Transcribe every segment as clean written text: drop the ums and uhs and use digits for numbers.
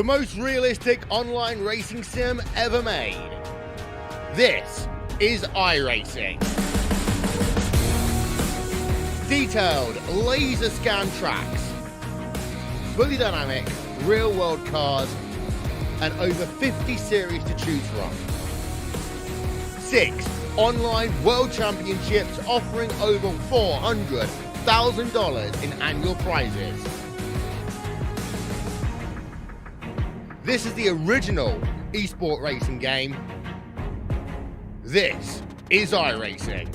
The most realistic online racing sim ever made. This is iRacing. Detailed laser scan tracks, fully dynamic real world cars, and over 50 series to choose from. 6 online world championships offering over $400,000 in annual prizes. This is the original esport racing game. This is iRacing.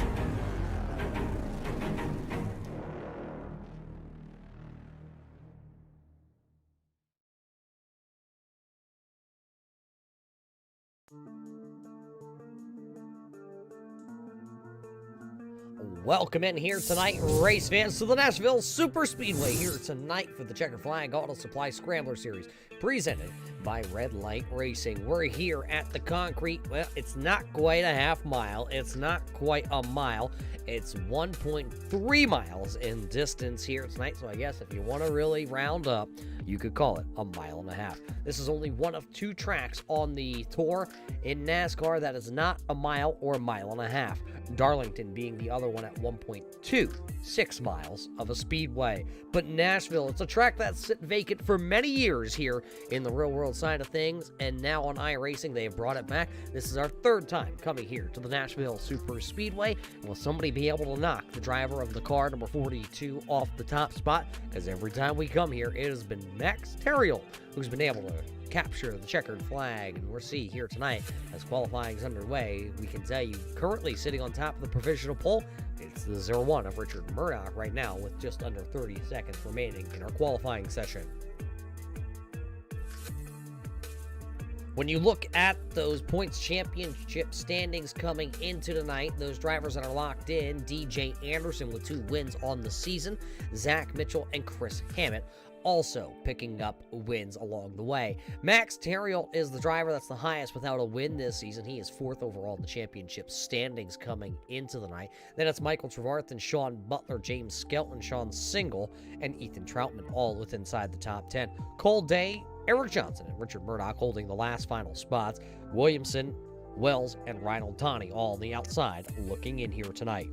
Welcome in here tonight, race fans, to the Nashville Superspeedway here tonight for the Checkered Flag Auto Supply Scrambler Series, presented by Red Light Racing. We're here at the concrete. Well, it's not quite a half mile. It's not quite a mile. It's 1.3 miles in distance here tonight. So I guess if you want to really round up, you could call it a mile and a half. This is only one of 2 tracks on the tour in NASCAR that is not a mile or a mile and a half. Darlington being the other one at 1.26 miles of a speedway. But Nashville, it's a track that's sit vacant for many years here in the real world side of things, and now on iRacing they have brought it back. This is our 3rd time coming here to the Nashville Superspeedway. Will somebody be able to knock the driver of the car number 42 off the top spot? Because every time we come here, it has been Max Terriel who's been able to capture the checkered flag, and we'll see here tonight as qualifying is underway. We can tell you currently sitting on top of the provisional pole, it's the 0-1 of Richard Murdoch right now with just under 30 seconds remaining in our qualifying session. When you look at those points championship standings coming into tonight, those drivers that are locked in, DJ Anderson with 2 wins on the season, Zach Mitchell and Chris Hammett also picking up wins along the way. Max Terriel is the driver that's the highest without a win this season. He is 4th overall in the championship standings coming into the night. Then it's Michael Trevarthen, Sean Butler, James Skelton, Sean Single, and Ethan Troutman all with inside the top 10. Cole Day, Eric Johnson, and Richard Murdoch holding the last final spots. Williamson, Wells, and Reinald Taney all on the outside looking in here tonight.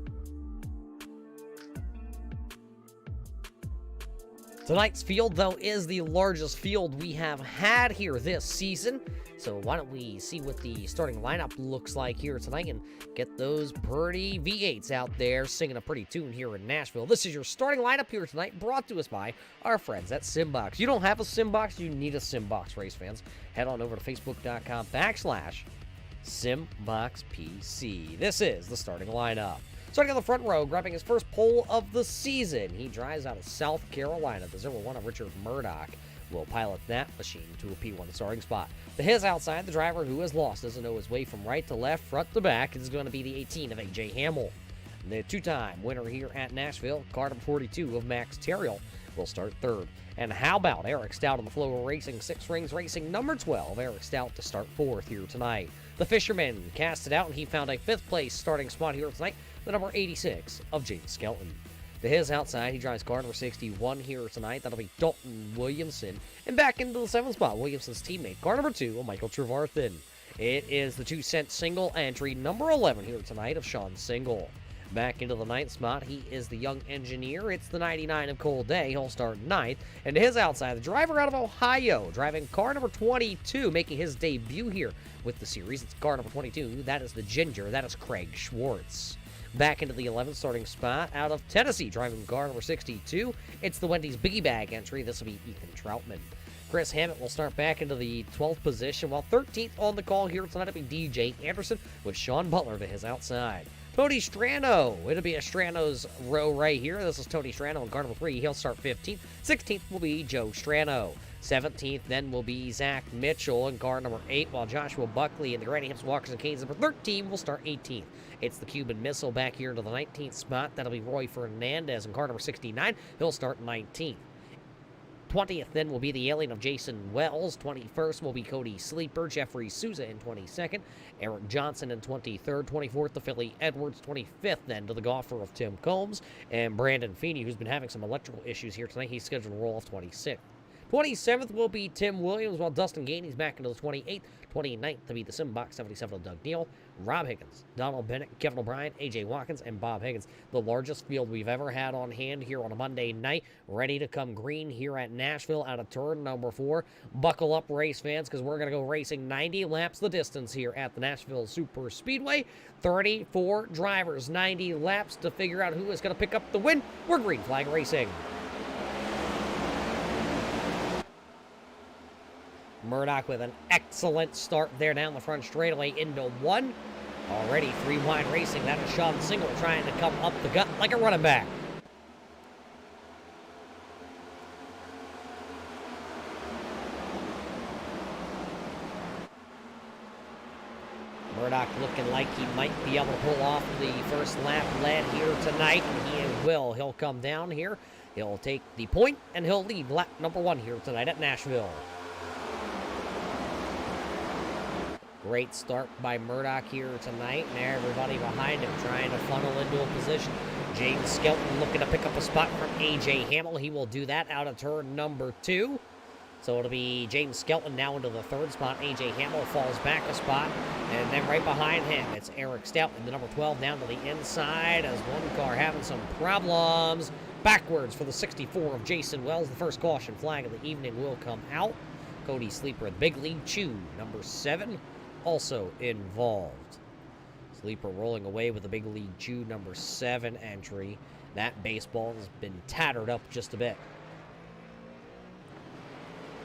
Tonight's field, though, is the largest field we have had here this season. So why don't we see what the starting lineup looks like here tonight and get those pretty V8s out there singing a pretty tune here in Nashville. This is your starting lineup here tonight, brought to us by our friends at Simbox. You don't have a Simbox, you need a Simbox, race fans. Head on over to facebook.com/SimboxPC. This is the starting lineup. Starting on the front row, grabbing his first pole of the season. He drives out of South Carolina. The 0-1 of Richard Murdoch will pilot that machine to a P1 starting spot. To his outside, the driver who has lost doesn't know his way from right to left, front to back, is going to be the 18 of A.J. Hamill. The 2-time winner here at Nashville, car number 42 of Max Terriel, will start 3rd. And how about Eric Stout on the Flow Racing 6 Rings Racing number 12, Eric Stout to start 4th here tonight. The Fisherman cast it out, and he found a 5th place starting spot here tonight, the number 86 of James Skelton. To his outside, he drives car number 61 here tonight. That'll be Dalton Williamson. And back into the 7th spot, Williamson's teammate, car number 2 of Michael Trevarthen. It is the 2-cent single entry, number 11 here tonight of Sean Single. Back into the 9th spot, he is the young engineer. It's the 99 of Cole Day. He'll start 9th. And to his outside, the driver out of Ohio, driving car number 22, making his debut here with the series. It's car number 22. That is the Ginger. That is Craig Schwartz. Back into the 11th starting spot, out of Tennessee, driving car number 62. It's the Wendy's Biggie Bag entry. This will be Ethan Troutman. Chris Hammett will start back into the 12th position, while 13th on the call here tonight will be DJ Anderson with Sean Butler to his outside. Tony Strano. It'll be a Strano's row right here. This is Tony Strano in car number 3. He'll start 15th. 16th will be Joe Strano. 17th then will be Zach Mitchell in car number 8, while Joshua Buckley and the Granny Hips Walkers and Canes number 13 will start 18th. It's the Cuban Missile back here into the 19th spot. That'll be Roy Fernandez in car number 69. He'll start 19th. 20th then will be the Alien of Jason Wells. 21st will be Cody Sleeper. Jeffrey Souza in 22nd. Eric Johnson in 23rd. 24th, the Philly Edwards. 25th then to the golfer of Tim Combs. And Brandon Feeney, who's been having some electrical issues here tonight. He's scheduled to roll off 26th. 27th will be Tim Williams, while Dustin Gainey's back into the 28th. 29th to be the Simbox 77 of Doug Neal, Rob Higgins, Donald Bennett, Kevin O'Brien, A.J. Watkins, and Bob Higgins. The largest field we've ever had on hand here on a Monday night, ready to come green here at Nashville out of turn number 4. Buckle up, race fans, because we're going to go racing 90 laps the distance here at the Nashville Superspeedway. 34 drivers, 90 laps to figure out who is going to pick up the win. We're Green Flag Racing. Murdoch with an excellent start there down the front straightaway into 1. Already 3 wide racing. That is Sean Single trying to come up the gut like a running back. Murdoch looking like he might be able to pull off the first lap lead here tonight, and he will. He'll come down here. He'll take the point, and he'll lead lap number 1 here tonight at Nashville. Great start by Murdoch here tonight, and everybody behind him trying to funnel into a position. James Skelton looking to pick up a spot from A.J. Hamill. He will do that out of turn number 2. So it'll be James Skelton now into the 3rd spot. A.J. Hamill falls back a spot, and then right behind him, it's Eric Stout in the number 12 down to the inside as one car having some problems. Backwards for the 64 of Jason Wells. The first caution flag of the evening will come out. Cody Sleeper, the Big League Chew, number 7. Also involved. Sleeper rolling away with the Big League Chew number 7 entry. That baseball has been tattered up just a bit.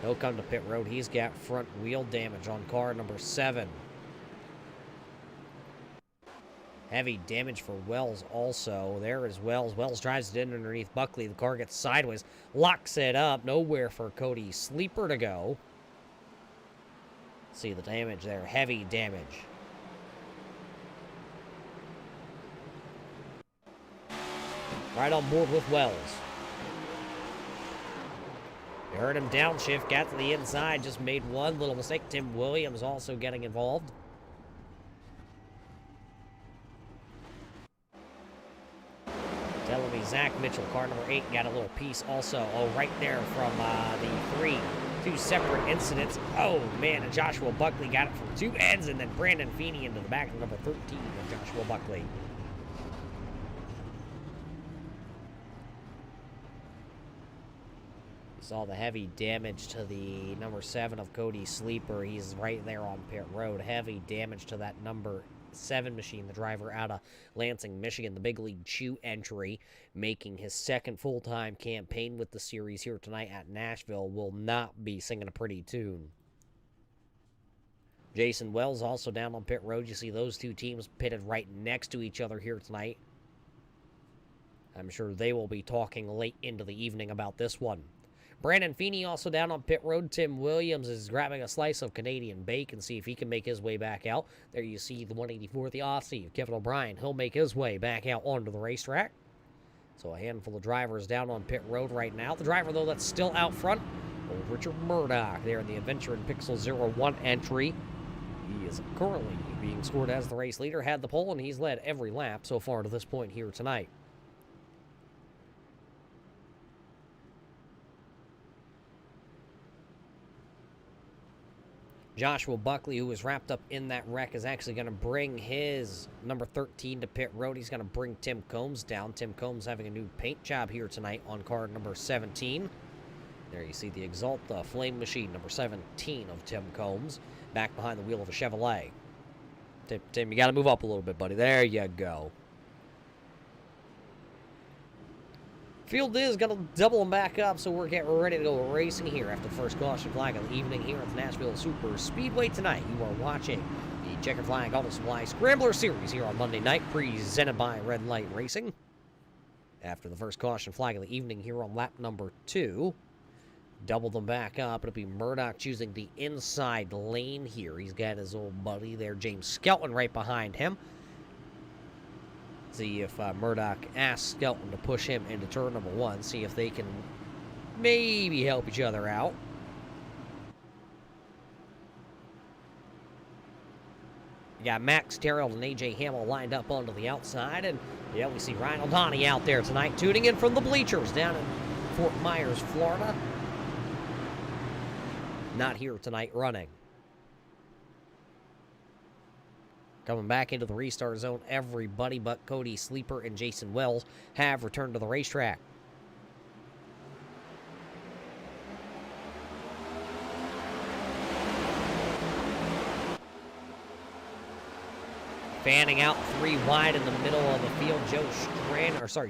He'll come to pit road. He's got front wheel damage on car number 7. Heavy damage for Wells also. There is Wells. Wells drives it in underneath Buckley. The car gets sideways. Locks it up. Nowhere for Cody Sleeper to go. See the damage there. Heavy damage. Right on board with Wells. You heard him downshift, got to the inside, just made one little mistake. Tim Williams also getting involved. Telling me Zach Mitchell, car number 8, got a little piece also. Oh, right there from the 2 separate incidents. Oh, man, and Joshua Buckley got it from 2 ends, and then Brandon Feeney into the back of number 13 of Joshua Buckley. Saw the heavy damage to the number 7 of Cody Sleeper. He's right there on pit road. Heavy damage to that number 7 machine, the driver out of Lansing, Michigan, the Big League Chew entry, making his second full-time campaign with the series here tonight at Nashville, will not be singing a pretty tune. Jason Wells also down on pit road. You see those 2 teams pitted right next to each other here tonight. I'm sure they will be talking late into the evening about this one. Brandon Feeney also down on pit road. Tim Williams is grabbing a slice of Canadian bacon, see if he can make his way back out. There you see the 184th Aussie, Kevin O'Brien. He'll make his way back out onto the racetrack. So a handful of drivers down on pit road right now. The driver, though, that's still out front, old Richard Murdoch there in the Adventure in Pixel 01 entry. He is currently being scored as the race leader, had the pole, and he's led every lap so far to this point here tonight. Joshua Buckley, who was wrapped up in that wreck, is actually going to bring his number 13 to pit road. He's going to bring Tim Combs down. Tim Combs having a new paint job here tonight on car number 17. There you see the Exalta Flame Machine, number 17 of Tim Combs, back behind the wheel of a Chevrolet. Tim, you got to move up a little bit, buddy. There you go. Field is going to double them back up, so we're getting ready to go racing here after the first caution flag of the evening here at the Nashville Superspeedway tonight. You are watching the Checkered Flag Auto Supply Scrambler Series here on Monday night, presented by Red Light Racing. After the first caution flag of the evening here on lap number 2, double them back up. It'll be Murdoch choosing the inside lane here. He's got his old buddy there, James Skelton, right behind him. See if Murdoch asks Skelton to push him into turn number 1. See if they can maybe help each other out. You got Max Terrell and A.J. Hamill lined up onto the outside. And, yeah, we see Ryan O'Donnell out there tonight, tuning in from the bleachers down in Fort Myers, Florida. not here tonight running. Coming back into the restart zone, everybody but Cody Sleeper and Jason Wells have returned to the racetrack. Fanning out 3 wide in the middle of the field,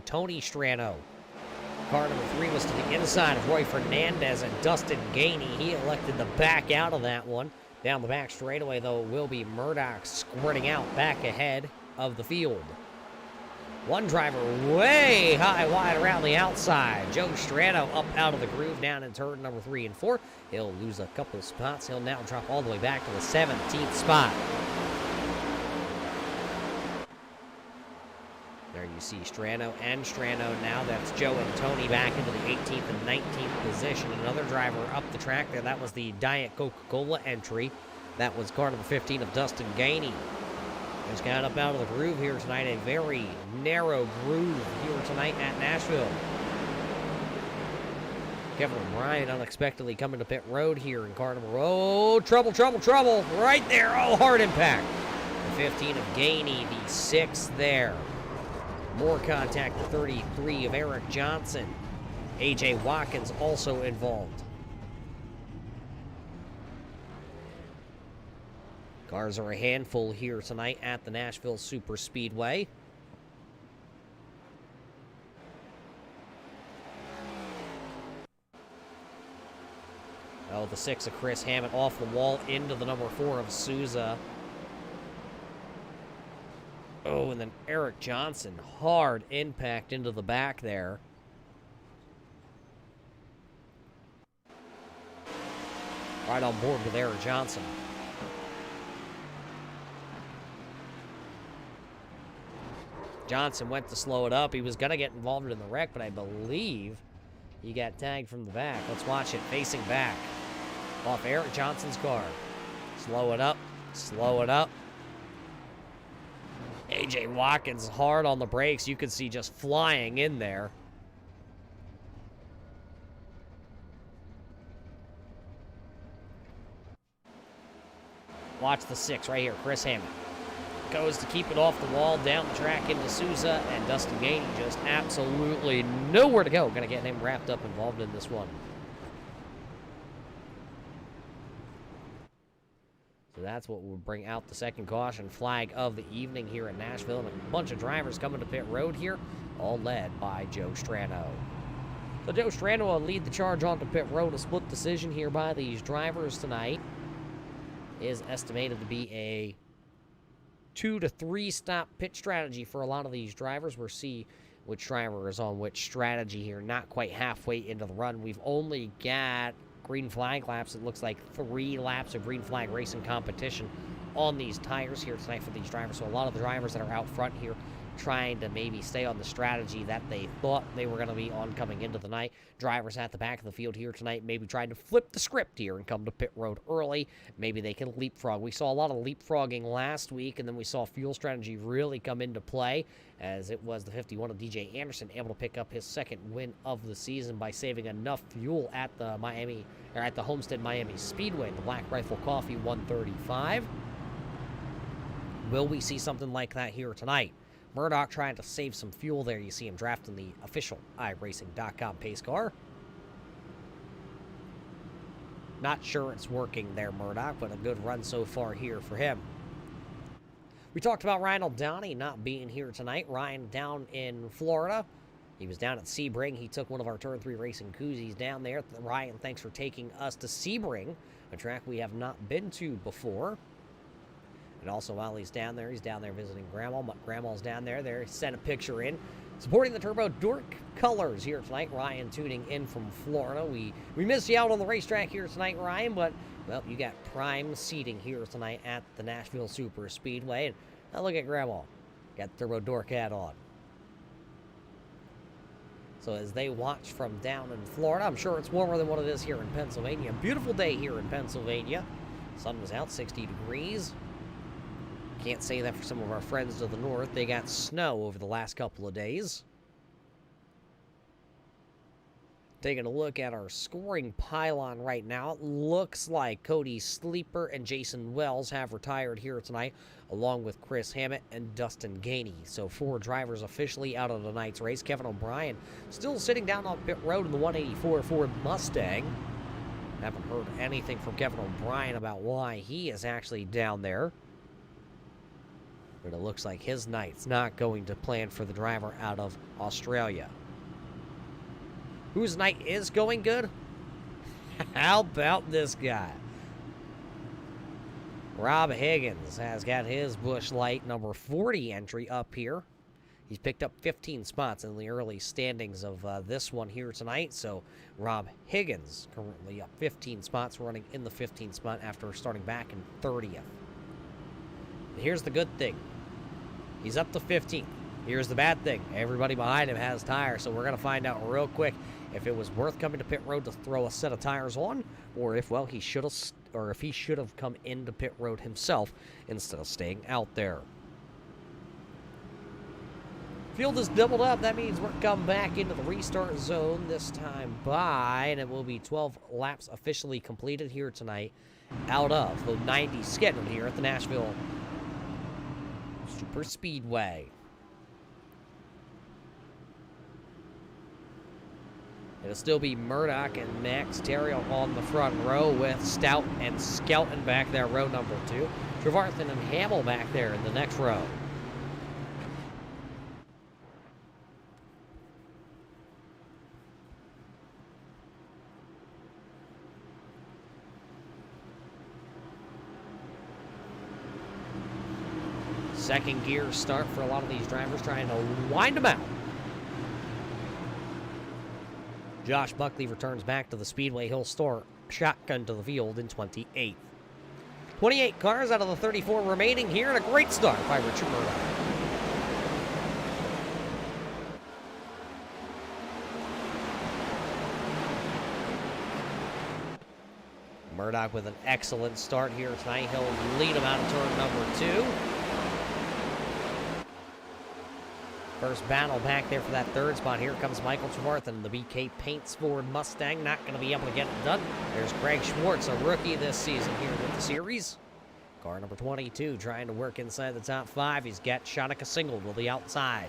Tony Strano. Car number 3 was to the inside of Roy Fernandez and Dustin Gainey. He elected to back out of that one. Down the back straightaway, though, it will be Murdoch squirting out back ahead of the field. One driver way high wide around the outside. Joe Strano up out of the groove down in turn number 3 and 4. He'll lose a couple spots. He'll now drop all the way back to the 17th spot. There you see Strano and Strano now. That's Joe and Tony back into the 18th and 19th position. Another driver up the track there. That was the Diet Coca-Cola entry. That was car number 15 of Dustin Gainey. Just got up out of the groove here tonight. A very narrow groove here tonight at Nashville. Kevin O'Brien unexpectedly coming to pit road here in car number... Oh, trouble, trouble, trouble. Right there. Oh, hard impact. The 15 of Gainey, the 6th there. More contact, the 33 of Eric Johnson. A.J. Watkins also involved. Cars are a handful here tonight at the Nashville Superspeedway. Oh, the 6 of Chris Hammett off the wall into the number 4 of Souza. Oh, and then Eric Johnson, hard impact into the back there. Right on board with Eric Johnson. Johnson went to slow it up. He was going to get involved in the wreck, but I believe he got tagged from the back. Let's watch it facing back. Off Eric Johnson's car. Slow it up. Slow it up. A.J. Watkins hard on the brakes. You can see just flying in there. Watch the 6 right here. Chris Hammond goes to keep it off the wall, down the track into Souza, and Dustin Gainey just absolutely nowhere to go. Going to get him wrapped up, involved in this one. So that's what will bring out the second caution flag of the evening here in Nashville. And a bunch of drivers coming to pit road here, all led by Joe Strano. So Joe Strano will lead the charge onto pit road. A split decision here by these drivers tonight is estimated to be a 2 to 3 stop pit strategy for a lot of these drivers. We'll see which driver is on which strategy here. Not quite halfway into the run. We've only got green flag laps. It looks like 3 laps of green flag racing competition on these tires here tonight for these drivers. So a lot of the drivers that are out front here trying to maybe stay on the strategy that they thought they were going to be on coming into the night. Drivers at the back of the field here tonight maybe trying to flip the script here and come to pit road early. Maybe they can leapfrog. We saw a lot of leapfrogging last week, and then we saw fuel strategy really come into play, as it was the 51 of DJ Anderson able to pick up his second win of the season by saving enough fuel at the Homestead Miami Speedway, the Black Rifle Coffee 135. Will we see something like that here tonight? Murdoch trying to save some fuel there. You see him drafting the official iRacing.com pace car. Not sure it's working there, Murdoch, but a good run so far here for him. We talked about Ryan Aldani not being here tonight. Ryan down in Florida. He was down at Sebring. He took one of our Turn 3 Racing koozies down there. Ryan, thanks for taking us to Sebring, a track we have not been to before. And also, while he's down there visiting Grandma. Grandma's down there. He sent a picture in. Supporting the Turbo Dork colors here tonight. Ryan tuning in from Florida. We missed you out on the racetrack here tonight, Ryan, but, well, you got prime seating here tonight at the Nashville Super Speedway. And now look at Grandma. Got the Turbo Dork hat on. So as they watch from down in Florida, I'm sure it's warmer than what it is here in Pennsylvania. Beautiful day here in Pennsylvania. Sun was out, 60 degrees. Can't say that for some of our friends to the north. They got snow over the last couple of days. Taking a look at our scoring pylon right now, it looks like Cody Sleeper and Jason Wells have retired here tonight, along with Chris Hammett and Dustin Gainey. So 4 drivers officially out of tonight's race. Kevin O'Brien still sitting down on pit road in the 184 Ford Mustang. Haven't heard anything from Kevin O'Brien about why he is actually down there. But it looks like his night's not going to plan for the driver out of Australia. Whose night is going good? How about this guy? Rob Higgins has got his Busch Light number 40 entry up here. He's picked up 15 spots in the early standings of this one here tonight. So Rob Higgins currently up 15 spots, running in the 15th spot after starting back in 30th. And here's the good thing. He's up to 15th. Here's the bad thing. Everybody behind him has tires, so we're going to find out real quick if it was worth coming to pit road to throw a set of tires on, or if, well, he should have, or if he should have come into pit road himself instead of staying out there. Field is doubled up. That means we're coming back into the restart zone this time by, and it will be 12 laps officially completed here tonight out of the 90 scheduled here at the Nashville Superspeedway. It'll still be Murdoch and Max Terrio on the front row with Stout and Skelton back there, row number 2. Trevarthen and Hamill back there in the next row. Second gear start for a lot of these drivers, trying to wind them out. Josh Buckley returns back to the Speedway. He'll store shotgun to the field in 28th. 28 cars out of the 34 remaining here, and a great start by Richard Murdoch. Murdoch with an excellent start here tonight. He'll lead him out of turn number 2. First battle back there for that third spot. Here comes Michael Trevarthen, the BK Paints Ford Mustang. Not going to be able to get it done. There's Craig Schwartz, a rookie this season here with the series. Car number 22 trying to work inside the top 5. He's got Shanika Single to the outside.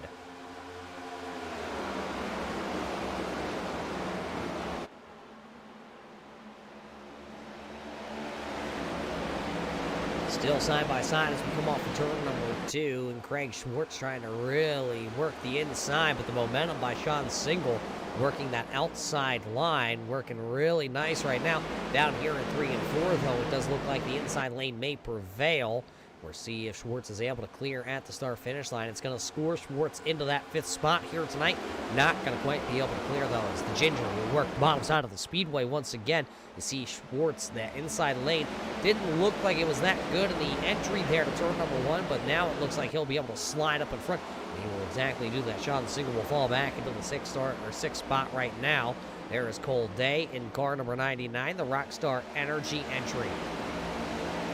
Still side by side as we come off of turn number 2, and Craig Schwartz trying to really work the inside, but the momentum by Sean Single working that outside line, working really nice right now. Down here in 3 and 4, though, it does look like the inside lane may prevail. We'll see if Schwartz is able to clear at the start-finish line. It's going to score Schwartz into that 5th spot here tonight. Not going to quite be able to clear, though, as the Ginger will work bottom side of the speedway once again. You see Schwartz, that inside lane, didn't look like it was that good in the entry there to turn number 1, but now it looks like he'll be able to slide up in front. He will exactly do that. Sean Single will fall back into the 6th spot right now. There is Cole Day in car number 99, the Rockstar Energy entry.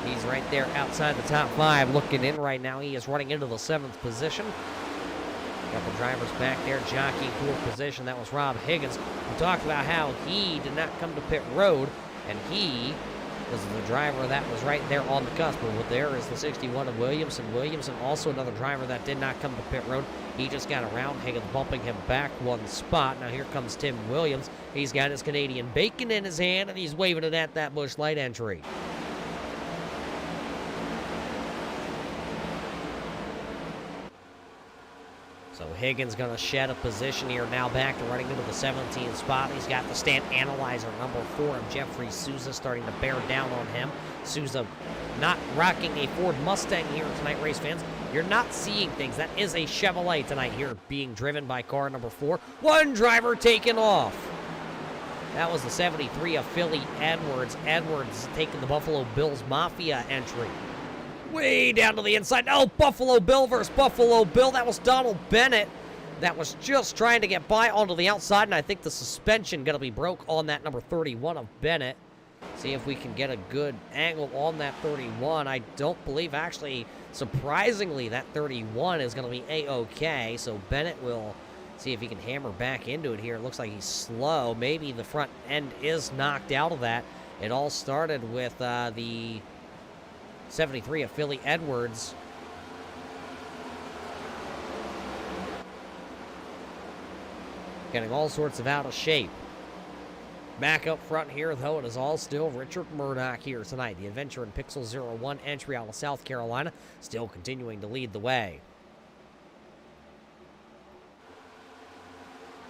He's right there outside the top 5, looking in right now. He is running into the 7th position. A couple drivers back there jockeying for position. That was Rob Higgins. We talked about how he did not come to pit road, and he was the driver that was right there on the cusp. But there is the 61 of Williamson. Williamson also another driver that did not come to pit road. He just got around. Higgins bumping him back 1 spot. Now here comes Tim Williams. He's got his Canadian bacon in his hand, and he's waving it at that Busch Light entry. So Higgins going to shed a position here now back to running into the 17th spot. He's got the stand analyzer number 4 of Jeffrey Souza starting to bear down on him. Souza not rocking a Ford Mustang here tonight, race fans. You're not seeing things. That is a Chevrolet tonight here being driven by car number 4. One driver taken off. That was the 73 of Philly Edwards. Edwards taking the Buffalo Bills Mafia entry. Way down to the inside. Oh, Buffalo Bill versus Buffalo Bill. That was Donald Bennett. That was just trying to get by onto the outside, and I think the suspension going to be broke on that number 31 of Bennett. See if we can get a good angle on that 31. I don't believe, actually, surprisingly, that 31 is going to be A-OK, so Bennett will See if he can hammer back into it here. It looks like he's slow. Maybe the front end is knocked out of that. It all started with the 73 of Philly Edwards. Getting all sorts of out of shape. Back up front here, though, it is all still Richard Murdoch here tonight. The Adventure in Pixel 01 entry out of South Carolina, still continuing to lead the way.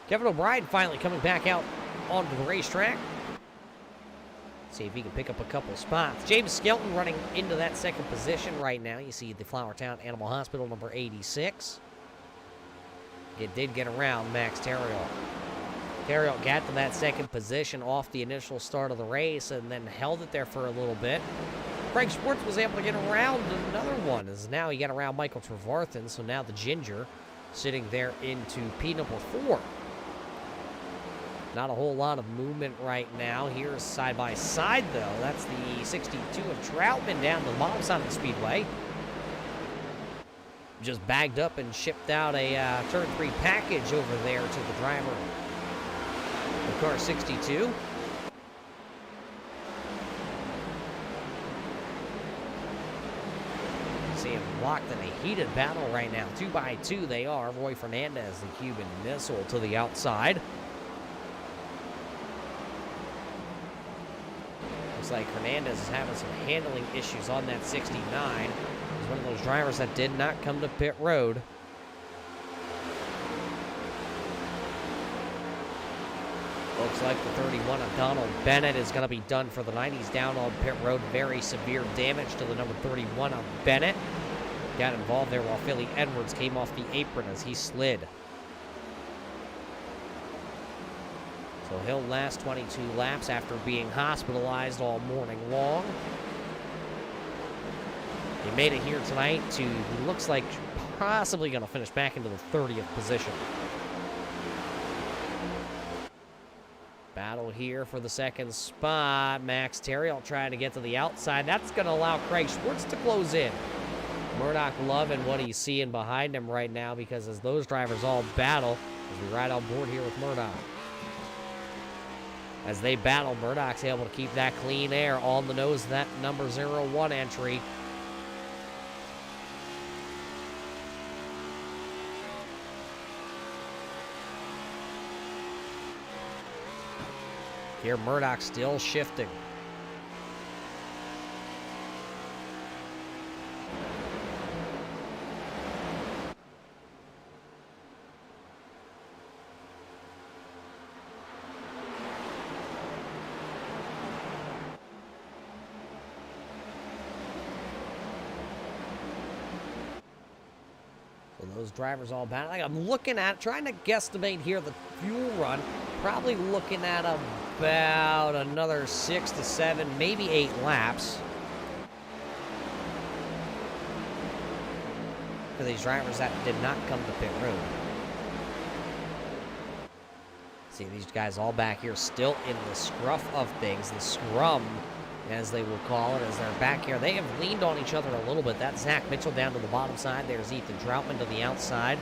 Kevin O'Brien finally coming back out onto the racetrack. See if he can pick up a couple spots. James Skelton running into that second position right now. You see the Flowertown Animal Hospital, number 86. It did get around Max Theriault. Theriault got to that second position off the initial start of the race and then held it there for a little bit. Craig Schwartz was able to get around another one, as now he got around Michael Trevarthen, so now the Ginger sitting there into P number 4. Not a whole lot of movement right now. Here's side by side, though. That's the 62 of Troutman down to the bottom side of the speedway. Just bagged up and shipped out a turn 3 package over there to the driver of car 62. See him locked in a heated battle right now. 2 by 2 they are. Roy Fernandez, the Cuban Missile, to the outside. Looks like Hernandez is having some handling issues on that 69. He's one of those drivers that did not come to pit road. Looks like the 31 of Donald Bennett is going to be done for the night. He's down on pit road. Very severe damage to the number 31 of Bennett. Got involved there while Philly Edwards came off the apron as he slid. So he'll last 22 laps after being hospitalized all morning long. He made it here tonight to, he looks like, possibly going to finish back into the 30th position. Battle here for the second spot. Max Theriault trying to get to the outside. That's going to allow Craig Schwartz to close in. Murdoch loving what he's seeing behind him right now, because as those drivers all battle, as we ride on board here with Murdoch. As they battle, Murdoch's able to keep that clean air on the nose of that number 01 entry. Here, Murdoch still shifting. Those drivers all battling. I'm looking at, trying to guesstimate here the fuel run. Probably looking at about another 6 to 7, maybe 8 laps. For these drivers that did not come to pit road. See these guys all back here still in the scruff of things. The scrum, as they will call it, as they're back here. They have leaned on each other a little bit. That's Zach Mitchell down to the bottom side. There's Ethan Troutman to the outside.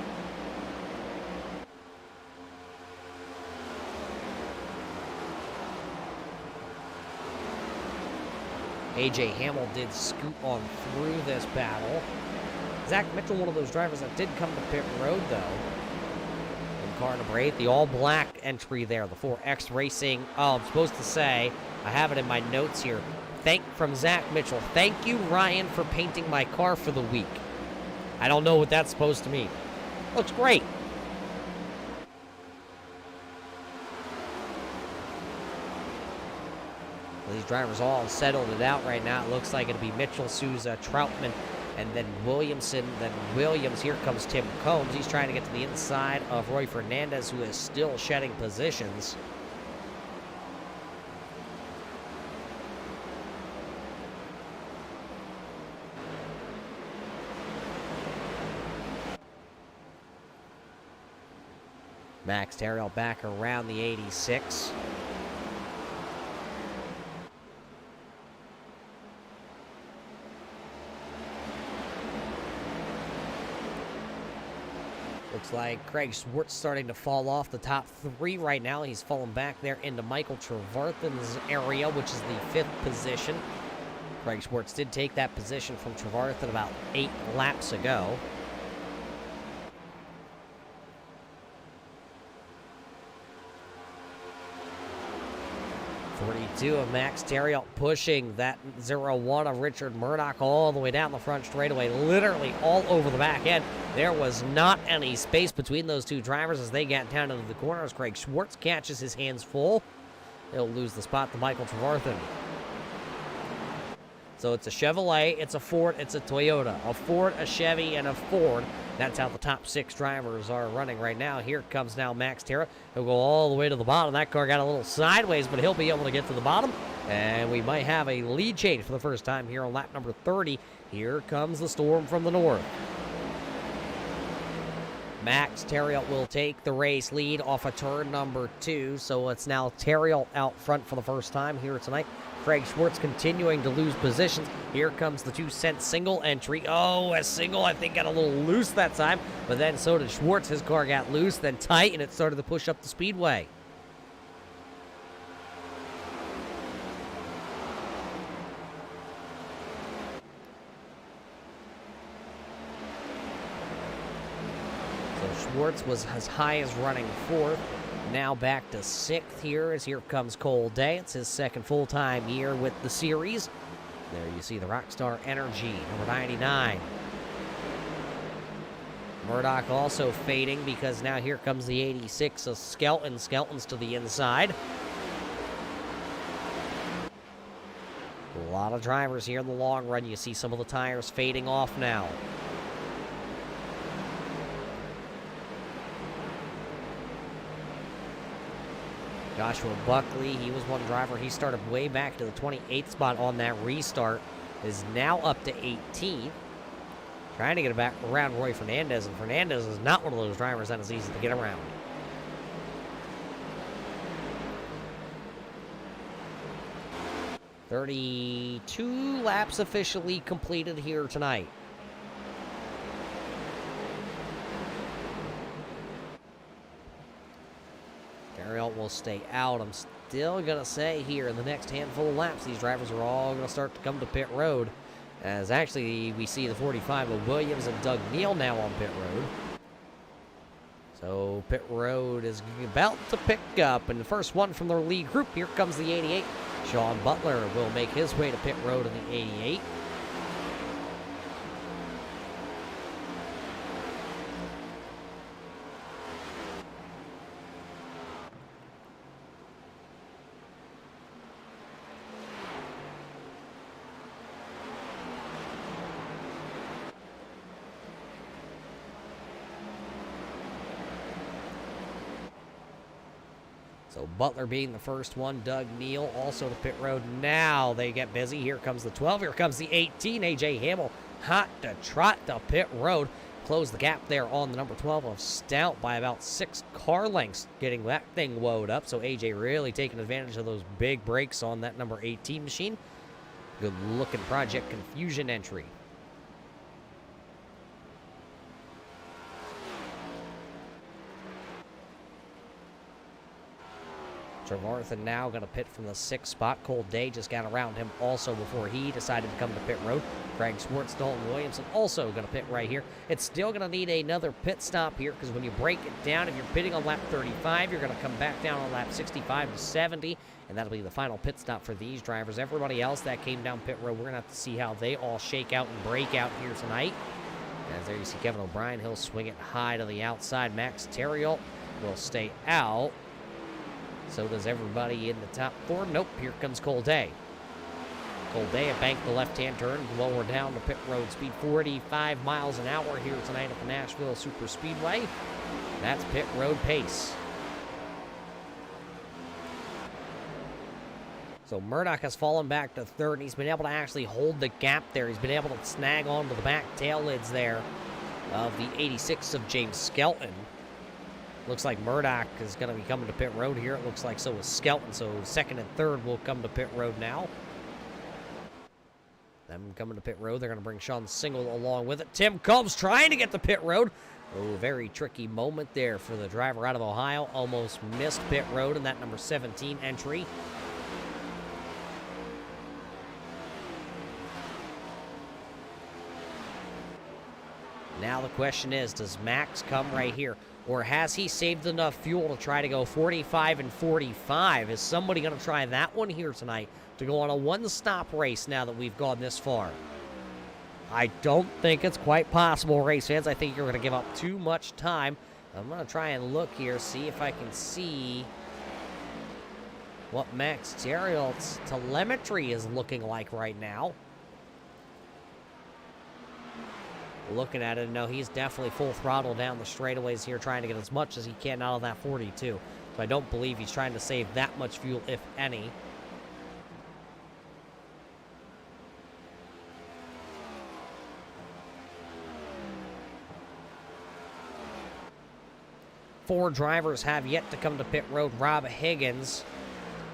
A.J. Hamill did scoot on through this battle. Zach Mitchell, one of those drivers that did come to pit road, though. In car number 8, the all-black entry there, the 4X Racing. Oh, I'm supposed to say, I have it in my notes here. From Zach Mitchell. Thank you, Ryan, for painting my car for the week. I don't know what that's supposed to mean. Looks great. These drivers all settled it out right now. It looks like it'll be Mitchell, Souza, Troutman, and then Williamson, then Williams. Here comes Tim Combs. He's trying to get to the inside of Roy Fernandez, who is still shedding positions. Max Theriault back around the 86. Looks like Craig Schwartz starting to fall off the top 3 right now. He's fallen back there into Michael Trevarthen's area, which is the 5th position. Craig Schwartz did take that position from Trevarthen about 8 laps ago. '42 of Max Theriault pushing that 01 of Richard Murdoch all the way down the front straightaway, literally all over the back end. There was not any space between those two drivers as they got down into the corners. Craig Schwartz catches his hands full. He'll lose the spot to Michael Trevarthen. So it's a Chevrolet, it's a Ford, it's a Toyota. A Ford, a Chevy, and a Ford. That's how the top 6 drivers are running right now. Here comes now Max Theriault. He'll go all the way to the bottom. That car got a little sideways, but he'll be able to get to the bottom. And we might have a lead change for the first time here on lap number 30. Here comes the storm from the north. Max Theriault will take the race lead off of turn number 2. So it's now Theriault out front for the first time here tonight. Craig Schwartz continuing to lose positions. Here comes the 2-cent single entry. Oh, a single, I think, got a little loose that time. But then so did Schwartz. His car got loose, then tight, and it started to push up the speedway. So Schwartz was as high as running 4th. Now back to 6th here as here comes Cole Day. It's his 2nd full-time year with the series. There you see the Rockstar Energy, number 99. Murdoch also fading because now here comes the 86 of Skelton. Skelton's to the inside. A lot of drivers here in the long run. You see some of the tires fading off now. Joshua Buckley, he was one driver. He started way back to the 28th spot on that restart. Is now up to 18th. Trying to get back around Roy Fernandez, and Fernandez is not one of those drivers that is easy to get around. "32 laps officially completed here tonight. Theriault will stay out. I'm still going to say here in the next handful of laps, these drivers are all going to start to come to pit road. As actually we see the 45 of Williams and Doug Neal now on pit road. So pit road is about to pick up. And the first one from the lead group, here comes the 88. Sean Butler will make his way to pit road in the 88. So Butler being the first one, Doug Neal also to pit road. Now they get busy. Here comes the 12. Here comes the 18. A.J. Hamill hot to trot to pit road. Close the gap there on the number 12 of Stout by about 6 car lengths, getting that thing woed up. So A.J. really taking advantage of those big brakes on that number 18 machine. Good looking Project Confusion entry. Trevarthen now going to pit from the 6th spot. Cole Day just got around him also before he decided to come to pit road. Craig Schwartz, Dalton Williamson also going to pit right here. It's still going to need another pit stop here because when you break it down, if you're pitting on lap 35, you're going to come back down on lap 65 to 70, and that'll be the final pit stop for these drivers. Everybody else that came down pit road, we're going to have to see how they all shake out and break out here tonight. As there you see Kevin O'Brien, he'll swing it high to the outside. Max Theriault will stay out. So does everybody in the top 4. Nope, here comes Cole Day. Cole Day banked the left-hand turn, lower down to pit road speed, 45 miles an hour here tonight at the Nashville Superspeedway. That's pit road pace. So Murdoch has fallen back to 3rd, and he's been able to actually hold the gap there. He's been able to snag onto the back tail lids there of the 86 of James Skelton. Looks like Murdoch is going to be coming to pit road here. It looks like so is Skelton. So 2nd and 3rd will come to pit road now. Them coming to pit road. They're going to bring Sean Single along with it. Tim Combs trying to get the pit road. Oh, very tricky moment there for the driver out of Ohio. Almost missed pit road in that number 17 entry. Now the question is, does Max come right here? Or has he saved enough fuel to try to go 45 and 45? Is somebody going to try that one here tonight to go on a one-stop race now that we've gone this far? I don't think it's quite possible, race fans. I think you're going to give up too much time. I'm going to try and look here, see if I can see what Max Terriot's telemetry is looking like right now. Looking at it, no, he's definitely full throttle down the straightaways here, trying to get as much as he can out of that 42. So I don't believe he's trying to save that much fuel, if any. Four drivers have yet to come to pit road. Rob Higgins,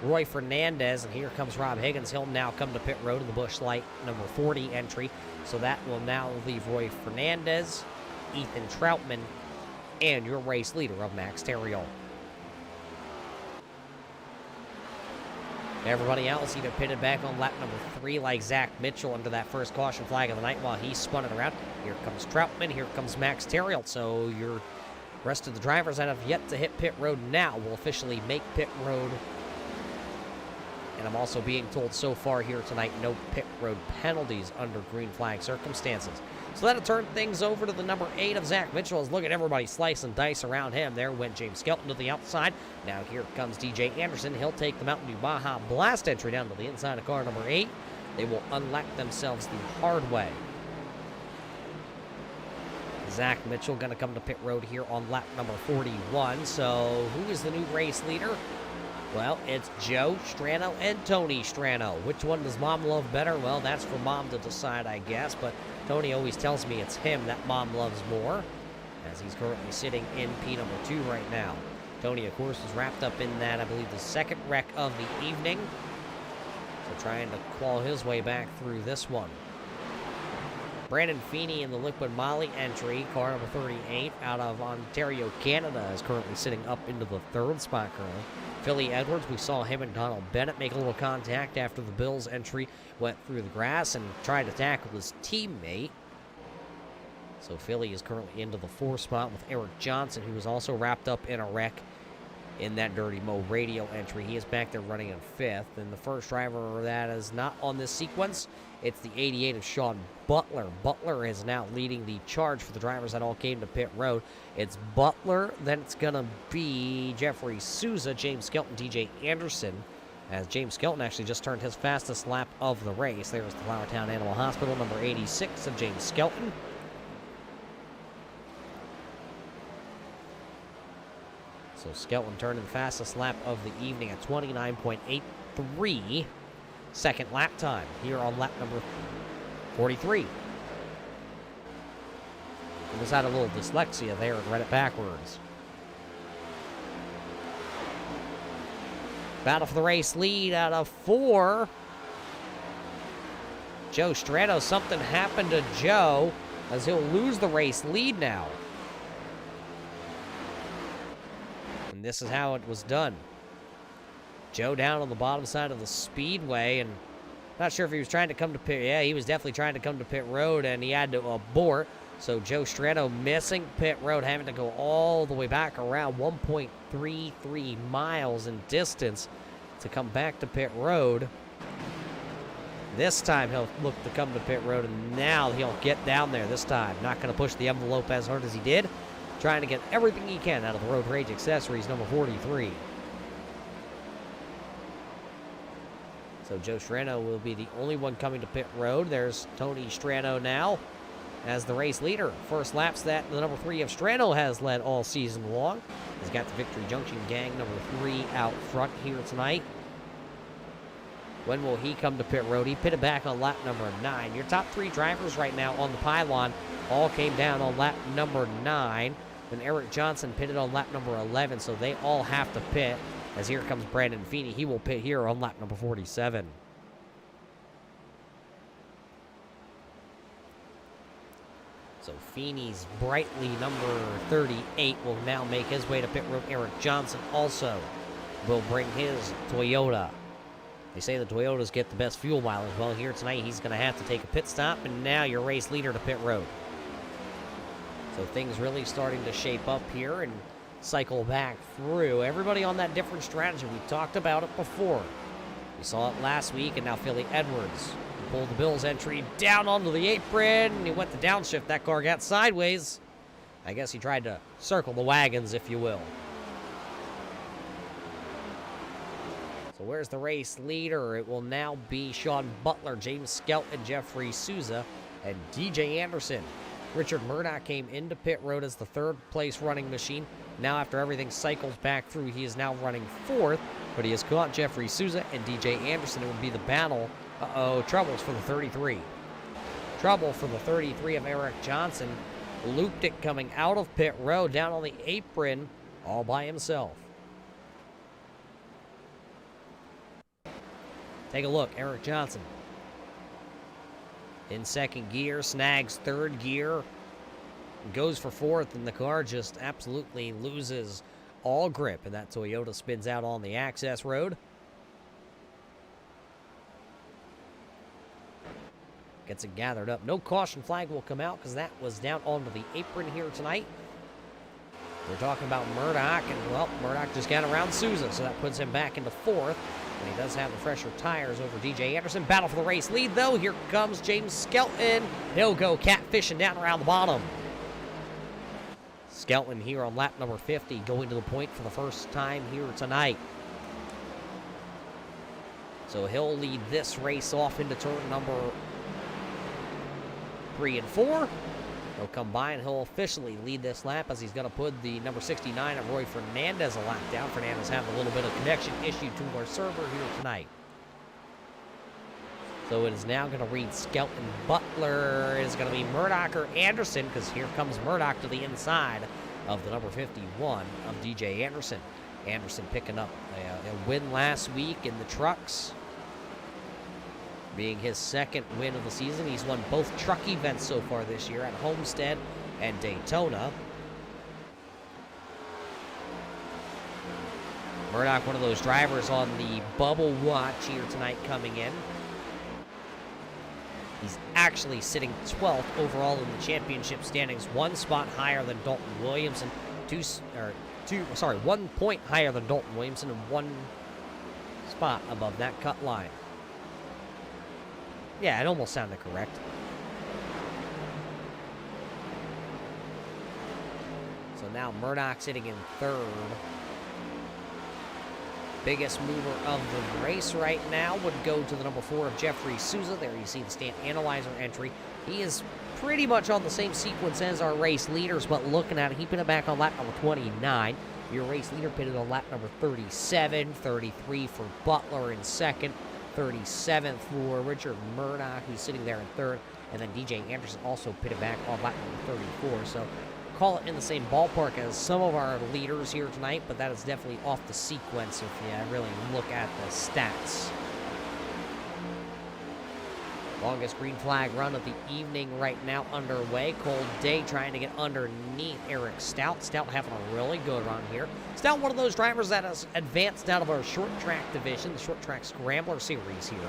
Roy Fernandez, and here comes Rob Higgins. He'll now come to pit road in the Busch Light number 40 entry. So that will now leave Roy Fernandez, Ethan Troutman, and your race leader of Max Terriot. Everybody else either pitted back on lap number 3 like Zach Mitchell under that first caution flag of the night while he spun it around. Here comes Troutman, here comes Max Terriot. So your rest of the drivers that have yet to hit pit road now will officially make pit road. And I'm also being told so far here tonight, no pit road penalties under green flag circumstances. So that'll turn things over to the number 8 of Zach Mitchell. Look at everybody slice and dice around him. There went James Skelton to the outside. Now here comes DJ Anderson. He'll take the Mountain Dew Baja Blast entry down to the inside of car number 8. They will unlock themselves the hard way. Zach Mitchell going to come to pit road here on lap number 41. So who is the new race leader? Well, it's Joe Strano and Tony Strano. Which one does Mom love better? Well, that's for Mom to decide, I guess. But Tony always tells me it's him that Mom loves more, as he's currently sitting in P number 2 right now. Tony, of course, is wrapped up in that, I believe, the second wreck of the evening. So trying to claw his way back through this one. Brandon Feeney in the Liquid Molly entry, car number 38, out of Ontario, Canada, is currently sitting up into the 3rd spot currently. Philly Edwards, we saw him and Donald Bennett make a little contact after the Bills entry went through the grass and tried to tackle his teammate. So Philly is currently into the 4th spot with Eric Johnson, who was also wrapped up in a wreck in that Dirty Mo Radio entry. He is back there running in 5th. And the first driver that is not on this sequence, it's the 88 of Sean Butler. Butler is now leading the charge for the drivers that all came to pit road. It's Butler, then it's going to be Jeffrey Souza, James Skelton, DJ Anderson, as James Skelton actually just turned his fastest lap of the race. There's the Flowertown Animal Hospital, number 86 of James Skelton. So Skelton turned the fastest lap of the evening at 29.83 second lap time here on lap number 43. I just had a little dyslexia there and read it backwards. Battle for the race lead out of 4. Joe Strano, something happened to Joe as he'll lose the race lead now. And this is how it was done. Joe down on the bottom side of the speedway, and not sure if he was trying to come to pit. Yeah, he was definitely trying to come to pit road, and he had to abort. So Joe Strano missing pit road, having to go all the way back around 1.33 miles in distance to come back to pit road. This time he'll look to come to pit road, and now he'll get down there this time. Not going to push the envelope as hard as he did. Trying to get everything he can out of the Road Rage Accessories, number 43. So Joe Strano will be the only one coming to pit road. There's Tony Strano now as the race leader. First laps that the number 3 of Strano has led all season long. He's got the Victory Junction gang, number 3, out front here tonight. When will he come to pit road? He pitted back on lap number 9. Your top 3 drivers right now on the pylon all came down on lap number 9. Then Eric Johnson pitted on lap number 11, so they all have to pit. As here comes Brandon Feeney. He will pit here on lap number 47. So Feeney's brightly number 38 will now make his way to pit road. Eric Johnson also will bring his Toyota. They say the Toyotas get the best fuel mileage. Well, here tonight he's going to have to take a pit stop, and now your race leader to pit road. So things really starting to shape up here and cycle back through. Everybody on that different strategy. We talked about it before. We saw it last week, and now Philly Edwards pulled the Bills entry down onto the apron, and he went to downshift. That car got sideways. I guess he tried to circle the wagons, if you will. So where's the race leader? It will now be Sean Butler, James Skelton, Jeffrey Souza, and DJ Anderson. Richard Murdoch came into pit road as the third place running machine. Now after everything cycles back through, he is now running fourth, but he has caught Jeffrey Souza and DJ Anderson. It would be the battle. Troubles for the 33. Trouble for the 33 of Eric Johnson. Looped it coming out of pit road, down on the apron, all by himself. Take a look, Eric Johnson. In second gear, snags third gear, goes for fourth, and the car just absolutely loses all grip, and that Toyota spins out on the access road. Gets it gathered up. No caution flag will come out because that was down onto the apron here tonight. We're talking about Murdoch, and, well, Murdoch just got around Souza, so that puts him back into fourth. And he does have the fresher tires over DJ Anderson. Battle for the race lead, though. Here comes James Skelton. He'll go catfishing down around the bottom. Skelton here on lap number 50, going to the point for the first time here tonight. So he'll lead this race off into turn number 3 and 4. He'll come by and he'll officially lead this lap as he's going to put the number 69 of Roy Fernandez a lap down. Fernandez having a little bit of connection issue to our server here tonight. So it is now going to read Skelton Butler. It is going to be Murdoch or Anderson, because here comes Murdoch to the inside of the number 51 of DJ Anderson. Anderson picking up a win last week in the trucks, being his second win of the season. He's won both truck events so far this year at Homestead and Daytona. Murdoch, one of those drivers on the bubble watch here tonight coming in. He's actually sitting 12th overall in the championship standings, one spot higher than Dalton Williamson, 1 point higher than Dalton Williamson, and 1 spot above that cut line. Yeah, it almost sounded correct. So now Murdoch sitting in third. Biggest mover of the race right now would go to the number 4 of Jeffrey Souza. There you see the stamp analyzer entry. He is pretty much on the same sequence as our race leaders, but looking at it, he put it back on lap number 29. Your race leader pitted on lap number 37, 33 for Butler in second, 37th for Richard Murdoch, who's sitting there in third, and then DJ Anderson also pitted back on lap number 34. So call it in the same ballpark as some of our leaders here tonight, but that is definitely off the sequence if you really look at the stats. Longest green flag run of the evening right now underway. Cold Day trying to get underneath Eric Stout. Stout having a really good run here. Stout, one of those drivers that has advanced out of our short track division, the short track Scrambler series here.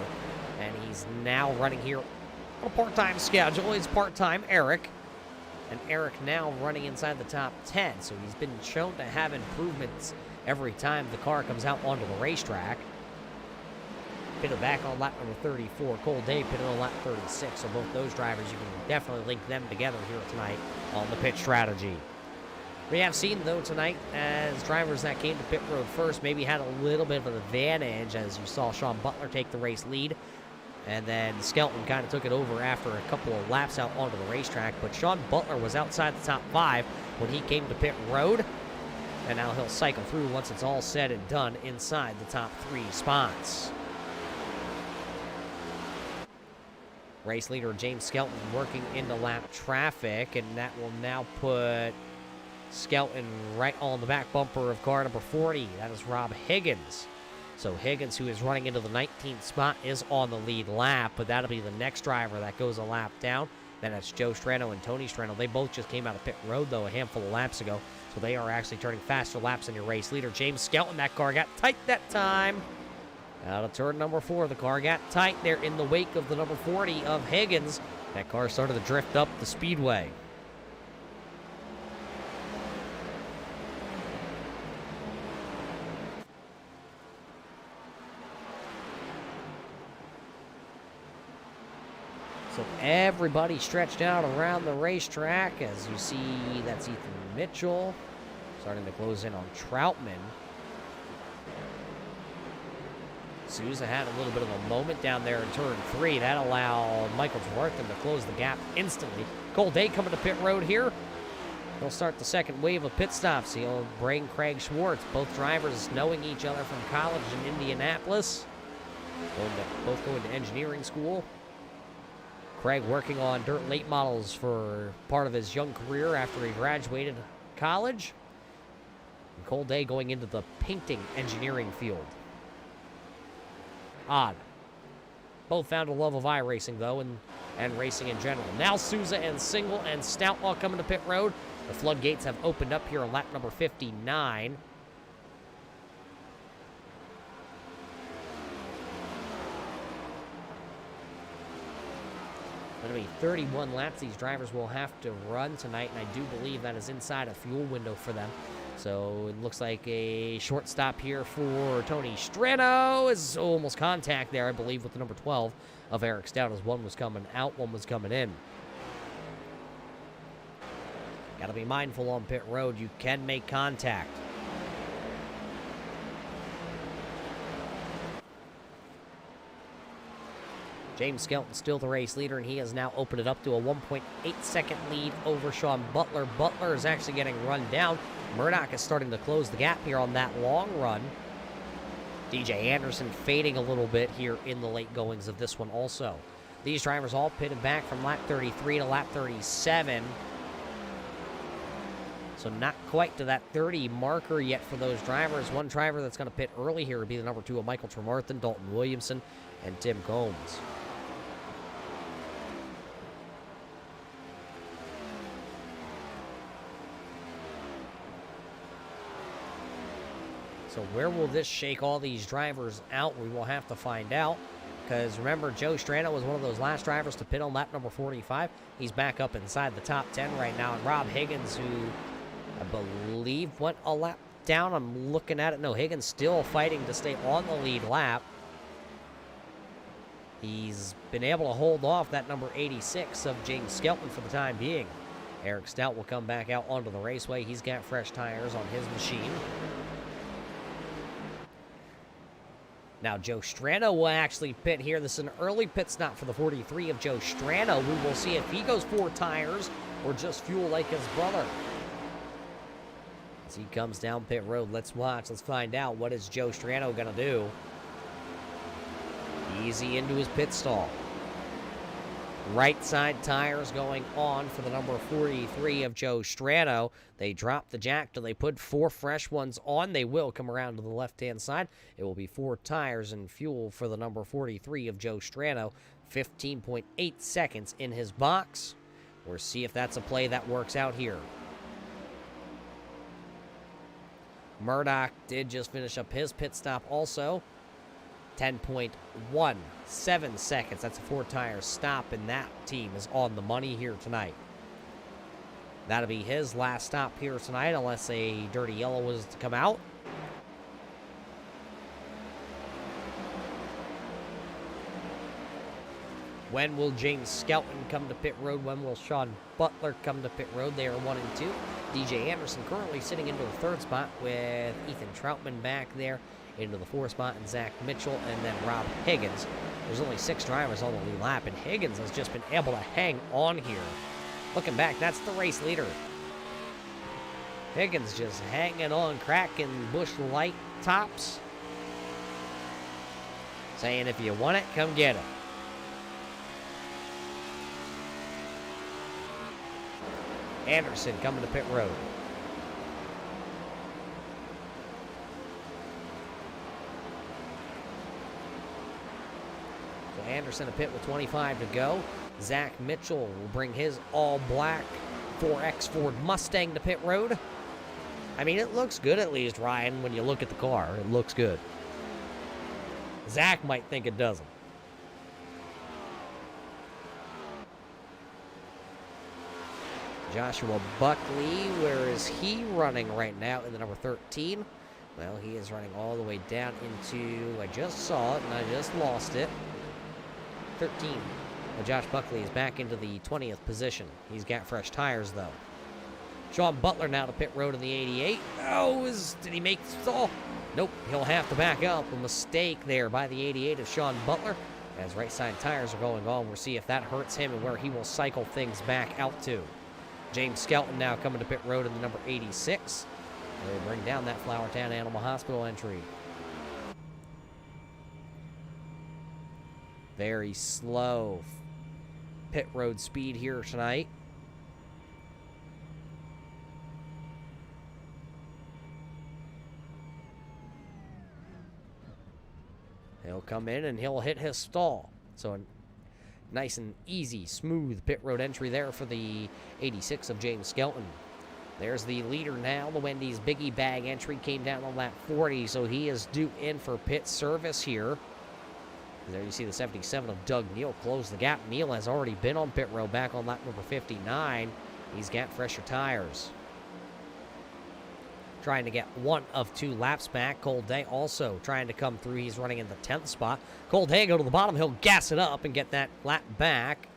And he's now running here on a part-time schedule. He's part-time Eric. And Eric now running inside the top 10. So he's been shown to have improvements every time the car comes out onto the racetrack. Pitted back on lap number 34. Cold Day pitted on lap 36. So both those drivers, you can definitely link them together here tonight on the pit strategy. We have seen, though, tonight, as drivers that came to pit road first maybe had a little bit of an advantage, as you saw Sean Butler take the race lead. And then Skelton kind of took it over after a couple of laps out onto the racetrack. But Sean Butler was outside the top 5 when he came to pit road. And now he'll cycle through once it's all said and done inside the top 3 spots. Race leader James Skelton working into lap traffic, and that will now put Skelton right on the back bumper of car number 40. That is Rob Higgins. So Higgins, who is running into the 19th spot, is on the lead lap, but that'll be the next driver that goes a lap down. Then it's Joe Strano and Tony Strano. They both just came out of pit road, though, a handful of laps ago. So they are actually turning faster laps than your race leader, James Skelton. That car got tight that time. Out of turn number 4, the car got tight there in the wake of the number 40 of Higgins. That car started to drift up the speedway. So everybody stretched out around the racetrack. As you see, that's Ethan Mitchell starting to close in on Troutman. Souza had a little bit of a moment down there in turn 3. That allowed Michael Dworkin to close the gap instantly. Cole Day coming to pit road here. He'll start the second wave of pit stops. He'll bring Craig Schwartz, both drivers knowing each other from college in Indianapolis. Both going to engineering school. Craig working on dirt late models for part of his young career after he graduated college. And Cole Day going into the painting engineering field. Odd. Both found a love of iRacing, though, and racing in general. Now Souza and Single and Stout all coming to pit road. The floodgates have opened up here on lap number 59. Going to be 31 laps these drivers will have to run tonight, and I do believe that is inside a fuel window for them. So it looks like a short stop here for Tony Strano. Is almost contact there, I believe, with the number 12 of Eric Stout, as one was coming out, one was coming in. Got to be mindful on pit road. You can make contact. James Skelton still the race leader, and he has now opened it up to a 1.8-second lead over Sean Butler. Butler is actually getting run down. Murdoch is starting to close the gap here on that long run. DJ Anderson fading a little bit here in the late goings of this one also. These drivers all pitted back from lap 33 to lap 37. So not quite to that 30 marker yet for those drivers. One driver that's going to pit early here would be the number 2 of Michael Tremarthen, Dalton Williamson, and Tim Combs. So where will this shake all these drivers out? We will have to find out. Because remember, Joe Strano was one of those last drivers to pit on lap number 45. He's back up inside the top 10 right now. And Rob Higgins, who I believe went a lap down. I'm looking at it. No, Higgins still fighting to stay on the lead lap. He's been able to hold off that number 86 of James Skelton for the time being. Eric Stout will come back out onto the raceway. He's got fresh tires on his machine. Now, Joe Strano will actually pit here. This is an early pit stop for the 43 of Joe Strano. We will see if he goes 4 tires or just fuel like his brother. As he comes down pit road, let's watch. Let's find out. What is Joe Strano going to do? Easy into his pit stall. Right side tires going on for the number 43 of Joe Strano. They drop the jack till they put 4 fresh ones on. They will come around to the left-hand side. It will be 4 tires and fuel for the number 43 of Joe Strano. 15.8 seconds in his box. We'll see if that's a play that works out here. Murdoch did just finish up his pit stop also. 10.17 seconds. That's a 4-tire stop, and that team is on the money here tonight. That'll be his last stop here tonight, unless a dirty yellow was to come out. When will James Skelton come to pit road? When will Sean Butler come to pit road? They are 1 and 2. DJ Anderson currently sitting into the 3rd spot with Ethan Troutman back there into the 4th spot, and Zach Mitchell, and then Rob Higgins. There's only 6 drivers on the lead lap, and Higgins has just been able to hang on here. Looking back, that's the race leader. Higgins just hanging on, cracking bush light tops. Saying, if you want it, come get it. Anderson coming to pit road. So Anderson to pit with 25 to go. Zach Mitchell will bring his all-black 4X Ford Mustang to pit road. I mean, it looks good at least, Ryan, when you look at the car. It looks good. Zach might think it doesn't. Joshua Buckley, where is he running right now in the number 13? Well, he is running all the way down into, I just saw it and I just lost it, 13. Well, Josh Buckley is back into the 20th position. He's got fresh tires, though. Sean Butler now to pit road in the 88. Oh, did he make the stall? Nope, he'll have to back up. A mistake there by the 88 of Sean Butler. As right side tires are going on, we'll see if that hurts him and where he will cycle things back out to. James Skelton now coming to pit road in the number 86. They bring down that Flowertown Animal Hospital entry. Very slow pit road speed here tonight. He'll come in and he'll hit his stall. So nice and easy, smooth pit road entry there for the 86 of James Skelton. There's the leader now. The Wendy's Biggie Bag entry came down on lap 40, so he is due in for pit service here. There you see the 77 of Doug Neal close the gap. Neal has already been on pit road back on lap number 59. He's got fresher tires. Trying to get one of two laps back. Cole Day also trying to come through. He's running in the 10th spot. Cole Day go to the bottom. He'll gas it up and get that lap back.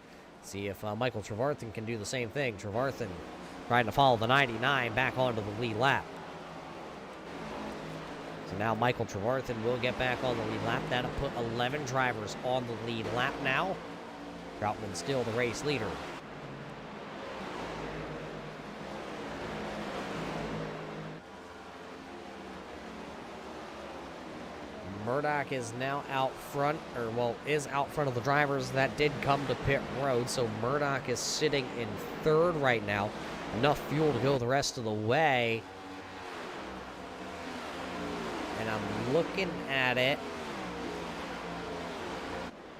See if Michael Trevarthen can do the same thing. Trevarthen trying to follow the 99 back onto the lead lap. So now Michael Trevarthen will get back on the lead lap. That'll put 11 drivers on the lead lap now. Troutman still the race leader. Murdoch is now out front, or well, is out front of the drivers that did come to pit road. So Murdoch is sitting in third right now. Enough fuel to go the rest of the way. And I'm looking at it.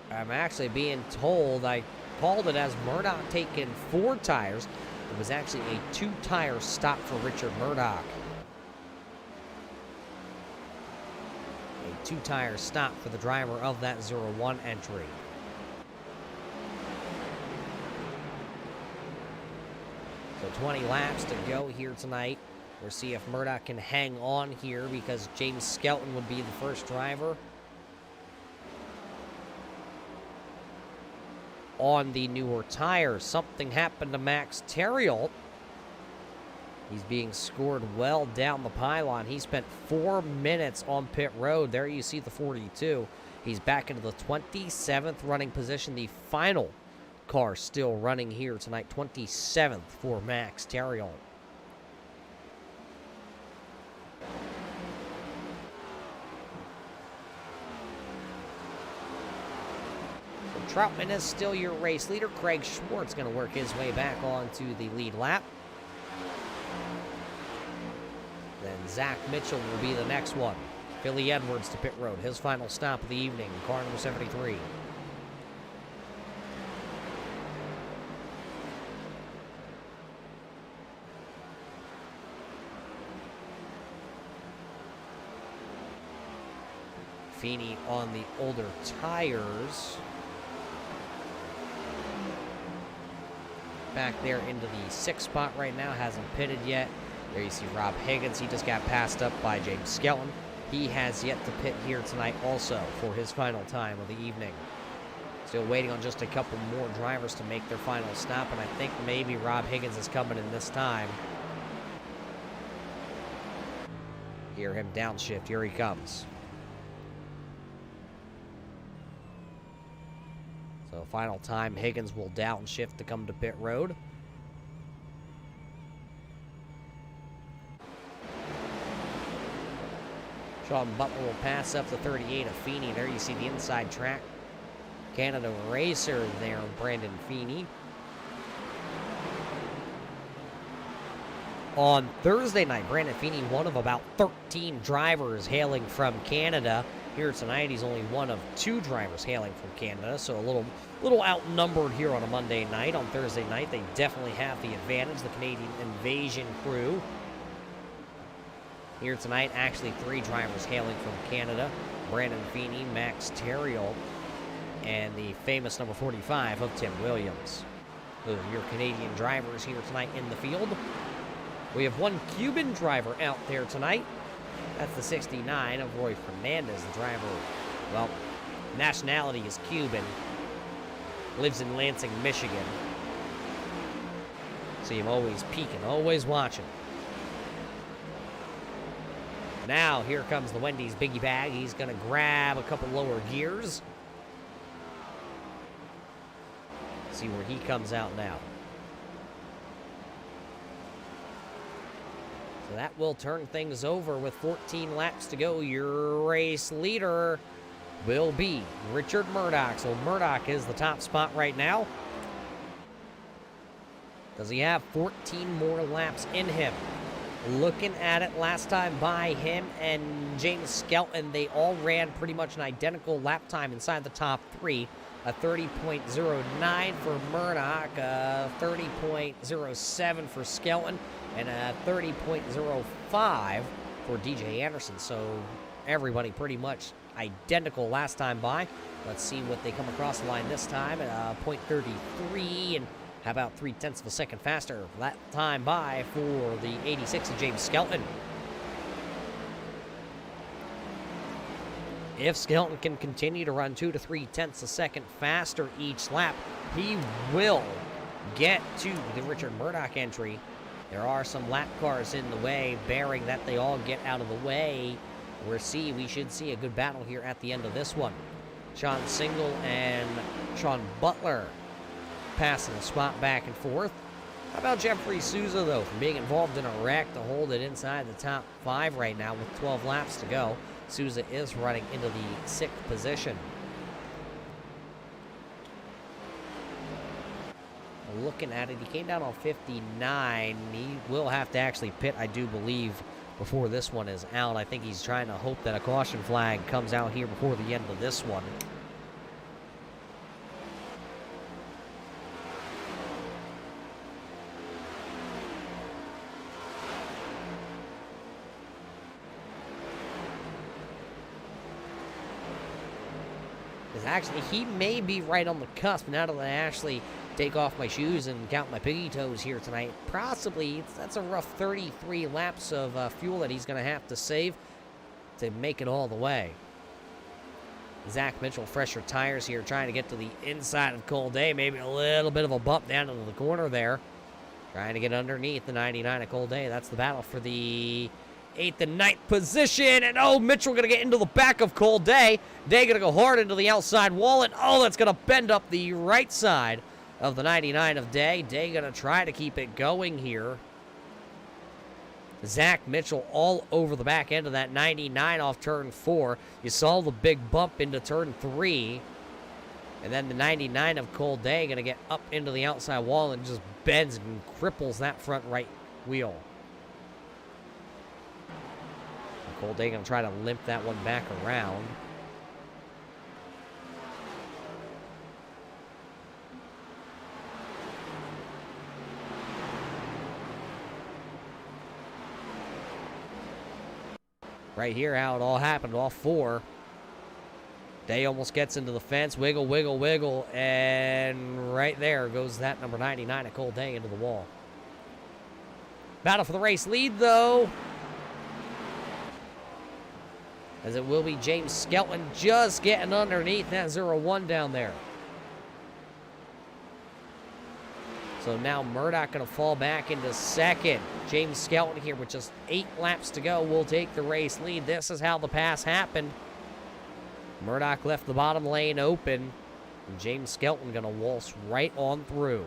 I'm actually being told, I called it as Murdoch taking 4 tires. It was actually a 2-tire stop for Richard Murdoch. A 2-tire stop for the driver of that 01 entry. So 20 laps to go here tonight. We'll see if Murdoch can hang on here because James Skelton would be the first driver on the newer tires. Something happened to Max Terriot. He's being scored well down the pylon. He spent 4 minutes on pit road. There you see the 42. He's back into the 27th running position. The final car still running here tonight. 27th for Max Terriot. So Troutman is still your race leader. Craig Schwartz going to work his way back onto the lead lap. Then Zach Mitchell will be the next one. Billy Edwards to pit road. His final stop of the evening. Car number 73. Feeney on the older tires. Back there into the 6th spot right now. Hasn't pitted yet. There you see Rob Higgins. He just got passed up by James Skelton. He has yet to pit here tonight also for his final time of the evening. Still waiting on just a couple more drivers to make their final stop, and I think maybe Rob Higgins is coming in this time. Hear him downshift. Here he comes. So final time, Higgins will downshift to come to pit road. Sean Butler will pass up the 38 of Feeney. There you see the inside track Canada racer there, Brandon Feeney. On Thursday night, Brandon Feeney, one of about 13 drivers hailing from Canada, Here tonight, he's only one of 2 drivers hailing from Canada, so a little outnumbered here on a Monday night. On Thursday night, they definitely have the advantage, the Canadian Invasion crew. Here tonight, actually 3 drivers hailing from Canada. Brandon Feeney, Max Terriel, and the famous number 45 of Tim Williams. Those are your Canadian drivers here tonight in the field. We have 1 Cuban driver out there tonight. That's the 69 of Roy Fernandez, the driver. Well, nationality is Cuban. Lives in Lansing, Michigan. See him always peeking, always watching. Now, here comes the Wendy's Biggie Bag. He's going to grab a couple lower gears. See where he comes out now. So that will turn things over with 14 laps to go. Your race leader will be Richard Murdoch. So Murdoch is the top spot right now. Does he have 14 more laps in him? Looking at it last time by him and James Skelton, they all ran pretty much an identical lap time inside the top 3. A 30.09 for Murdoch, a 30.07 for Skelton, and a 30.05 for DJ Anderson. So everybody pretty much identical last time by. Let's see what they come across the line this time at 0.33, and how about 0.3 of a second faster that time by for the 86 of James Skelton. If Skelton can continue to run 2 to 0.3 of a second faster each lap, he will get to the Richard Murdoch entry. There are some lap cars in the way, bearing that they all get out of the way. We should see a good battle here at the end of this one. Sean Single and Sean Butler passing a spot back and forth. How about Jeffrey Souza, though, from being involved in a wreck to hold it inside the top 5 right now with 12 laps to go. Souza is running into the 6th position. Looking at it, he came down on 59. He will have to actually pit, I do believe, before this one is out. I think he's trying to hope that a caution flag comes out here before the end of this one. Actually, he may be right on the cusp now that I actually take off my shoes and count my piggy toes here tonight. Possibly, that's a rough 33 laps of fuel that he's going to have to save to make it all the way. Zach Mitchell, fresher tires here, trying to get to the inside of Cole Day. Maybe a little bit of a bump down into the corner there. Trying to get underneath the 99 of Cole Day. That's the battle for the 8th and 9th position, and oh, Mitchell going to get into the back of Cole Day. Day going to go hard into the outside wall, and oh, that's going to bend up the right side of the 99 of Day. Day going to try to keep it going here. Zach Mitchell all over the back end of that 99 off turn 4. You saw the big bump into turn 3, and then the 99 of Cole Day going to get up into the outside wall and just bends and cripples that front right wheel. Cole Day going to try to limp that one back around. Right here, how it all happened, all 4. Day almost gets into the fence, wiggle, wiggle, wiggle, and right there goes that number 99 of Cole Day into the wall. Battle for the race lead, though, as it will be James Skelton just getting underneath that 0-1 down there. So now Murdoch going to fall back into second. James Skelton here with just 8 laps to go will take the race lead. This is how the pass happened. Murdoch left the bottom lane open, and James Skelton going to waltz right on through.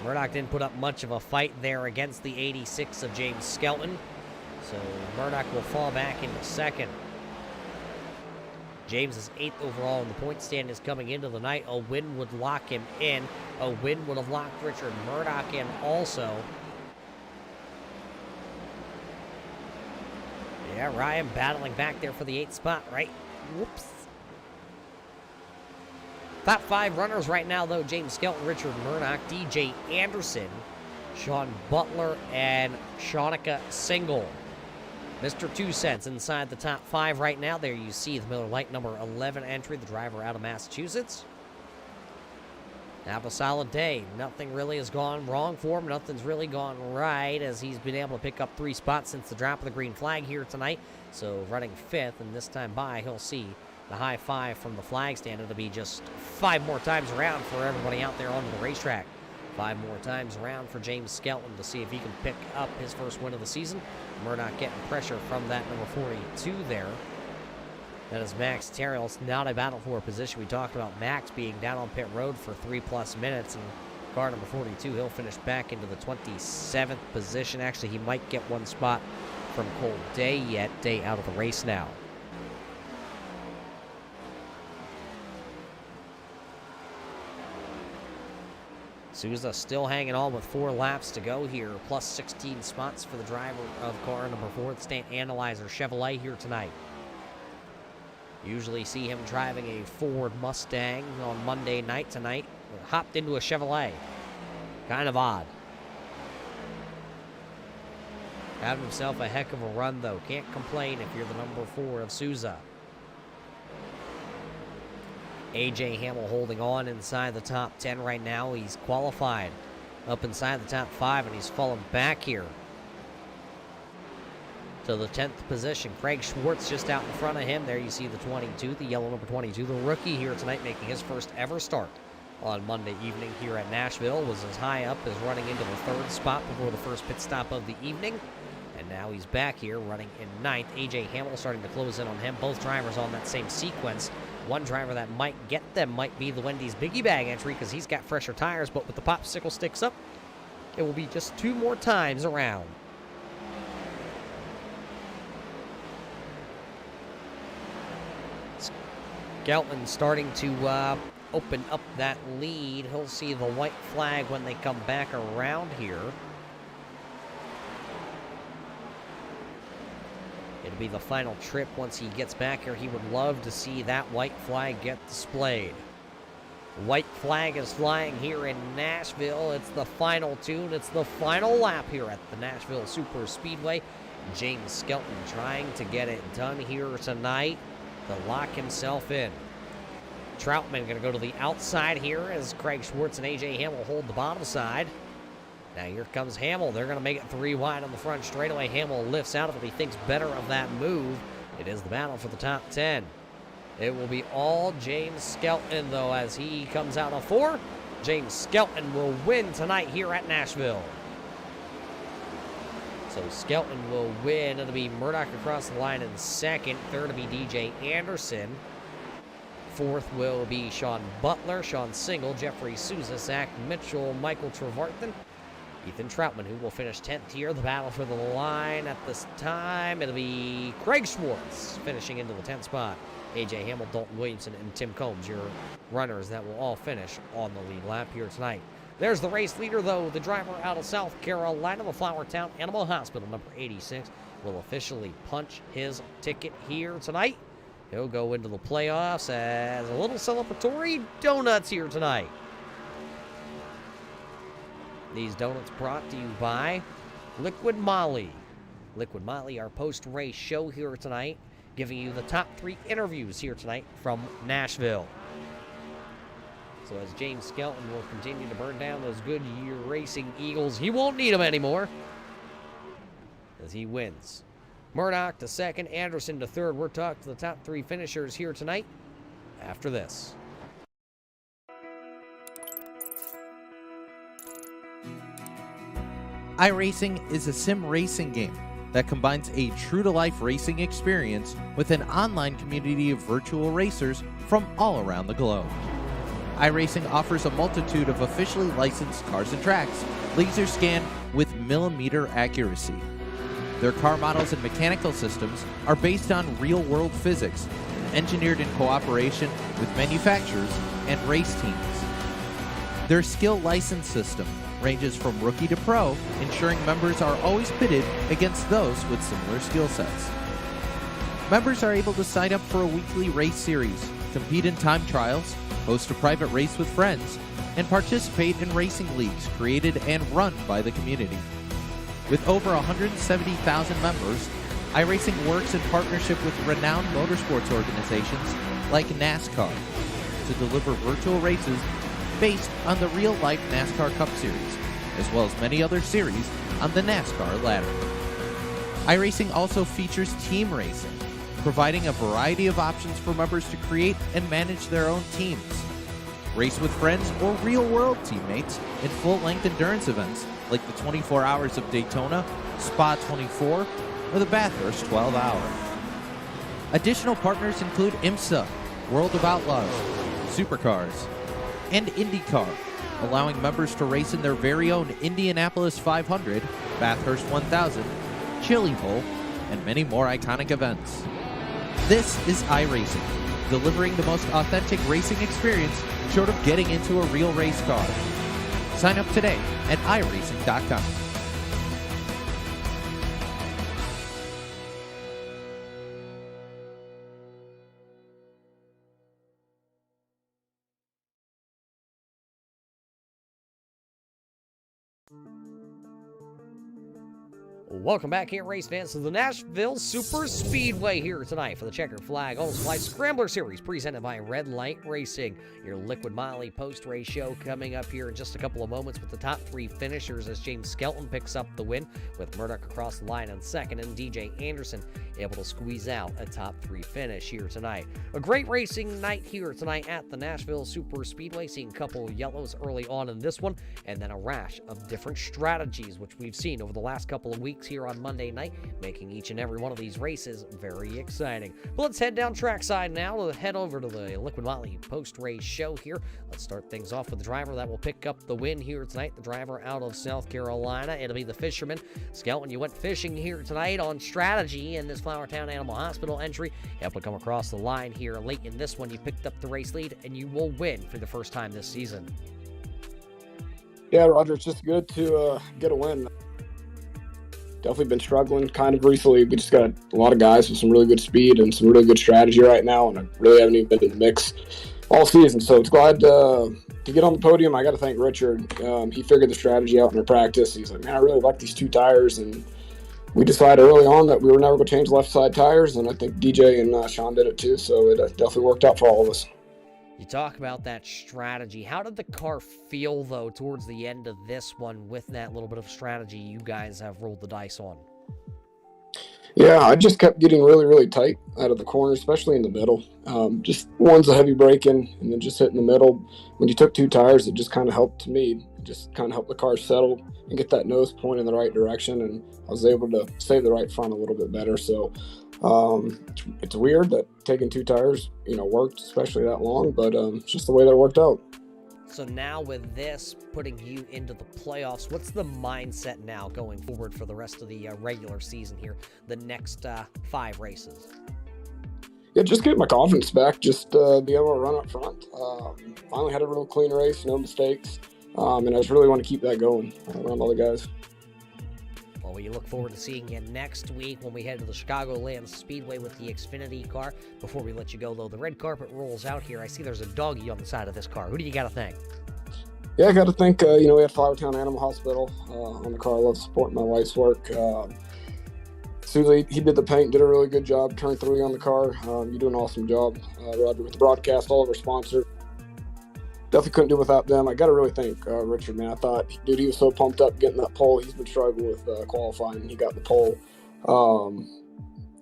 Murdoch didn't put up much of a fight there against the 86 of James Skelton. So Murdoch will fall back into second. James is 8th overall in the point stand is coming into the night. A win would lock him in. A win would have locked Richard Murdoch in also. Yeah, Ryan battling back there for the 8th spot, right? Whoops. Top 5 runners right now, though. James Skelton, Richard Murdoch, DJ Anderson, Sean Butler, and Shanika Single. Mr. 2 Cents inside the top 5 right now. There you see the Miller Lite number 11 entry, the driver out of Massachusetts. Have a solid day. Nothing really has gone wrong for him. Nothing's really gone right, as he's been able to pick up 3 spots since the drop of the green flag here tonight. So running 5th, and this time by, he'll see the high 5 from the flag stand. It'll be just 5 more times around for everybody out there onto the racetrack. 5 more times around for James Skelton to see if he can pick up his first win of the season. Murdoch getting pressure from that number 42 there. That is Max Terrils. Not a battle for a position. We talked about Max being down on pit road for 3+ minutes, and car number 42, he'll finish back into the 27th position. Actually, he might get 1 spot from Cole Day yet. Day out of the race now. Souza still hanging on with 4 laps to go here, plus 16 spots for the driver of car number 4, the Stant Analyzer Chevrolet here tonight. Usually see him driving a Ford Mustang on Monday night. Tonight, hopped into a Chevrolet. Kind of odd. Having himself a heck of a run, though. Can't complain if you're the number 4 of Souza. AJ Hamill holding on inside the top 10 right now. He's qualified up inside the top 5, and he's fallen back here to the 10th position. Craig Schwartz just out in front of him. There you see the 22, the yellow number 22, the rookie here tonight, making his first ever start on Monday evening here at Nashville. Was as high up as running into the 3rd spot before the first pit stop of the evening. And now he's back here running in 9th. AJ Hamill starting to close in on him. Both drivers on that same sequence. One driver that might get them might be the Wendy's Biggie Bag entry, because he's got fresher tires, but with the popsicle sticks up, it will be just 2 more times around. Skelton starting to open up that lead. He'll see the white flag when they come back around here. It'll be the final trip once he gets back here. He would love to see that white flag get displayed. White flag is flying here in Nashville. It's the final tune. It's the final lap here at the Nashville Superspeedway. James Skelton trying to get it done here tonight to lock himself in. Troutman going to go to the outside here as Craig Schwartz and AJ Hamill hold the bottom side. Now here comes Hamill. They're going to make it 3 wide on the front straightaway. Hamill lifts out of it. He thinks better of that move. It is the battle for the top 10. It will be all James Skelton, though, as he comes out of 4. James Skelton will win tonight here at Nashville. So Skelton will win. It'll be Murdoch across the line in 2nd. 3rd will be DJ Anderson. 4th will be Sean Butler, Sean Single, Jeffrey Souza, Zach Mitchell, Michael Trevarthen, Ethan Troutman, who will finish 10th here. The battle for the line at this time, it'll be Craig Schwartz finishing into the 10th spot. AJ Hamill, Dalton Williamson, and Tim Combs, your runners that will all finish on the lead lap here tonight. There's the race leader, though. The driver out of South Carolina, the Flowertown Animal Hospital, number 86, will officially punch his ticket here tonight. He'll go into the playoffs as a little celebratory donuts here tonight. These donuts brought to you by Liquid Molly. Liquid Molly, our post-race show here tonight, giving you the top 3 interviews here tonight from Nashville. So as James Skelton will continue to burn down those Goodyear Racing Eagles, he won't need them anymore as he wins. Murdoch to 2nd, Anderson to 3rd. We're talking to the top 3 finishers here tonight after this. iRacing is a sim racing game that combines a true-to-life racing experience with an online community of virtual racers from all around the globe. iRacing offers a multitude of officially licensed cars and tracks, laser scanned with millimeter accuracy. Their car models and mechanical systems are based on real-world physics, engineered in cooperation with manufacturers and race teams. Their skill license system ranges from rookie to pro, ensuring members are always pitted against those with similar skill sets. Members are able to sign up for a weekly race series, compete in time trials, host a private race with friends, and participate in racing leagues created and run by the community. With over 170,000 members, iRacing works in partnership with renowned motorsports organizations like NASCAR to deliver virtual races based on the real-life NASCAR Cup Series, as well as many other series on the NASCAR ladder. iRacing also features team racing, providing a variety of options for members to create and manage their own teams. Race with friends or real-world teammates in full-length endurance events like the 24 Hours of Daytona, Spa 24, or the Bathurst 12 Hour. Additional partners include IMSA, World of Outlaws, Supercars, and IndyCar, allowing members to race in their very own Indianapolis 500, Bathurst 1000, Chili Bowl, and many more iconic events. This is iRacing, delivering the most authentic racing experience short of getting into a real race car. Sign up today at iRacing.com. Welcome back here, race fans, to the Nashville Superspeedway here tonight for the Checkered Flag All Fly Scrambler Series presented by Red Light Racing. Your Liquid Moly post-race show coming up here in just a couple of moments with the top three finishers as James Skelton picks up the win with Murdoch across the line in second and DJ Anderson able to squeeze out a top three finish here tonight. A great racing night here tonight at the Nashville Superspeedway, seeing a couple yellows early on in this one and then a rash of different strategies which we've seen over the last couple of weeks here on Monday night, making each and every one of these races very exciting. But let's head down trackside now to head over to the Liquid Moly post-race show here. Let's start things off with the driver that will pick up the win here tonight, the driver out of South Carolina. It'll be the fisherman. Skelton, you went fishing here tonight on strategy in this Flowertown Animal Hospital entry. Able to come across the line here late in this one. You picked up the race lead, and you will win for the first time this season. Yeah, Roger, it's just good to get a win. Definitely been struggling kind of recently. We just got a lot of guys with some really good speed and some really good strategy right now, and I really haven't even been in the mix all season. So it's glad to get on the podium. I got to thank Richard. He figured the strategy out in our practice. He's like, man, I really like these two tires, and we decided early on that we were never going to change left side tires, and I think DJ and Sean did it too. So it definitely worked out for all of us. You talk about that strategy. How did the car feel, though, towards the end of this one with that little bit of strategy you guys have rolled the dice on? Yeah, I just kept getting really, really tight out of the corner, especially in the middle. Just one's a heavy braking and then just hitting the middle. When you took two tires, it just kind of helped me. It just kind of helped the car settle and get that nose point in the right direction, and I was able to save the right front a little bit better. So it's weird that taking two tires, worked, especially that long, but it's just the way that it worked out. So now with this putting you into the playoffs, what's the mindset now going forward for the rest of the regular season here, the next 5 races? Yeah, just get my confidence back, just be able to run up front. Finally had a real clean race, no mistakes, and I just really want to keep that going around all the guys. Well, we look forward to seeing you next week when we head to the Chicagoland Speedway with the Xfinity car. Before we let you go, though, the red carpet rolls out here. I see there's a doggy on the side of this car. Who do you got to thank? Yeah, I got to thank, we had Flowertown Animal Hospital on the car. I love supporting my wife's work. Susie, he did the paint, did a really good job. Turn 3 on the car. You do an awesome job, Roger, with the broadcast, all of our sponsors. Definitely couldn't do without them. I got to really thank Richard, man. I thought, dude, he was so pumped up getting that pole. He's been struggling with qualifying, and he got the pole.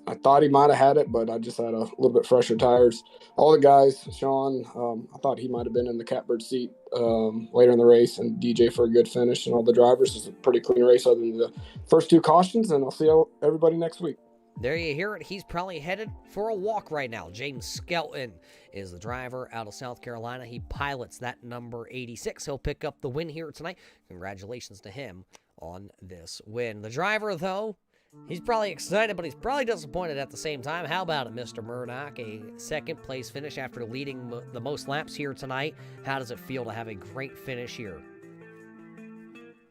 I thought he might have had it, but I just had a little bit fresher tires. All the guys, Sean, I thought he might have been in the catbird seat later in the race, and DJ for a good finish, and all the drivers. It was a pretty clean race other than the first 2 cautions, and I'll see everybody next week. There you hear it. He's probably headed for a walk right now. James Skelton is the driver out of South Carolina. He pilots that number 86. He'll pick up the win here tonight. Congratulations to him on this win. The driver, though, he's probably excited, but he's probably disappointed at the same time. How about it, Mr. Murdoch? A second-place finish after leading the most laps here tonight. How does it feel to have a great finish here?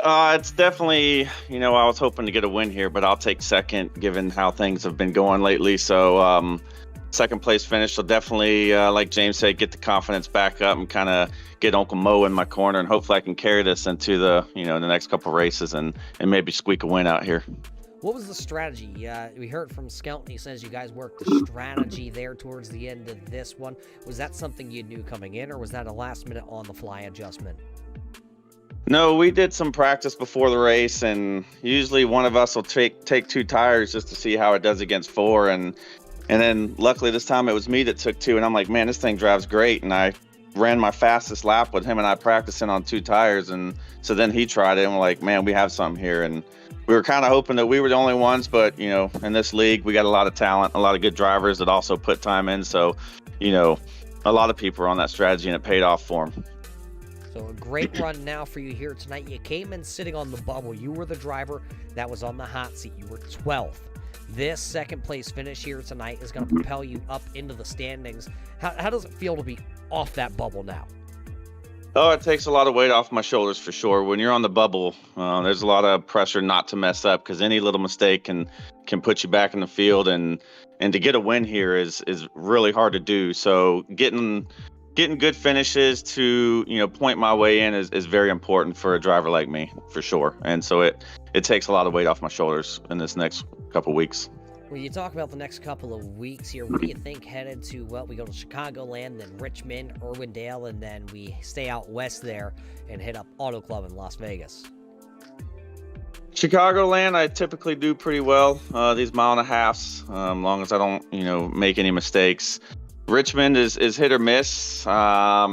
It's definitely, I was hoping to get a win here, but I'll take second given how things have been going lately. So second place finish will definitely, like James said, get the confidence back up and kind of get Uncle Mo in my corner, and hopefully I can carry this into the next couple races and maybe squeak a win out here. What was the strategy? We heard from Skelton. He says you guys worked the strategy there towards the end of this one. Was that something you knew coming in, or was that a last-minute on-the-fly adjustment? No, we did some practice before the race, and usually one of us will take 2 tires just to see how it does against 4, and then luckily this time it was me that took 2, and I'm like, man, this thing drives great, and I ran my fastest lap with him and I practicing on 2 tires, and so then he tried it, and we're like, man, we have something here, and we were kind of hoping that we were the only ones, but in this league we got a lot of talent, a lot of good drivers that also put time in, so a lot of people are on that strategy, and it paid off for them. So a great run now for you here tonight. You came in sitting on the bubble. You were the driver that was on the hot seat. You were 12th. This second place finish here tonight is going to propel you up into the standings. How does it feel to be off that bubble now? Oh, it takes a lot of weight off my shoulders for sure. When you're on the bubble, there's a lot of pressure not to mess up, because any little mistake can put you back in the field, and to get a win here is really hard to do. So getting good finishes to point my way in is very important for a driver like me, for sure. And so it takes a lot of weight off my shoulders in this next couple weeks. When you talk about the next couple of weeks here, what do you think headed to, well, we go to Chicagoland, then Richmond, Irwindale, and then we stay out west there and hit up Auto Club in Las Vegas? Chicagoland, I typically do pretty well, these 1.5 miles, long as I don't, make any mistakes. Richmond is hit or miss. I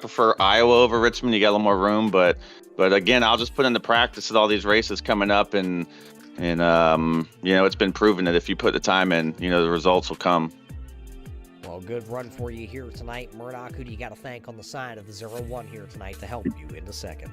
prefer Iowa over Richmond. You got a little more room, but again, I'll just put into practice at all these races coming up, and it's been proven that if you put the time in, the results will come. Well, good run for you here tonight, Murdoch. Who do you got to thank on the side of the 0-1 here tonight to help you into second?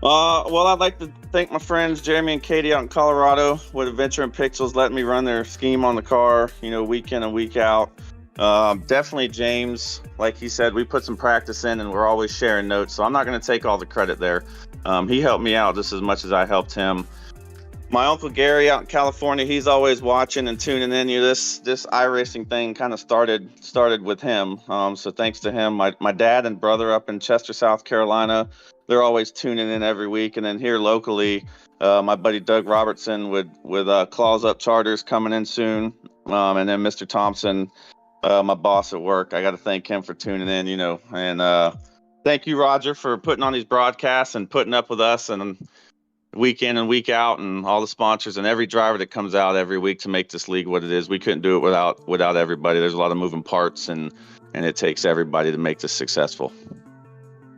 Well, I'd like to thank my friends Jeremy and Katie out in Colorado with Adventure and Pixels, letting me run their scheme on the car, week in and week out. Definitely James, like he said, we put some practice in and we're always sharing notes, so I'm not going to take all the credit there. He helped me out just as much as I helped him. My Uncle Gary out in California, he's always watching and tuning in. This iRacing thing kind of started with him. So thanks to him. My dad and brother up in Chester, South Carolina, they're always tuning in every week. And then here locally, my buddy Doug Robertson with Claws Up Charters coming in soon. And then Mr. Thompson, my boss at work, I got to thank him for tuning in, and thank you, Roger, for putting on these broadcasts and putting up with us and week in and week out, and all the sponsors and every driver that comes out every week to make this league what it is. We couldn't do it without everybody. There's a lot of moving parts, and it takes everybody to make this successful.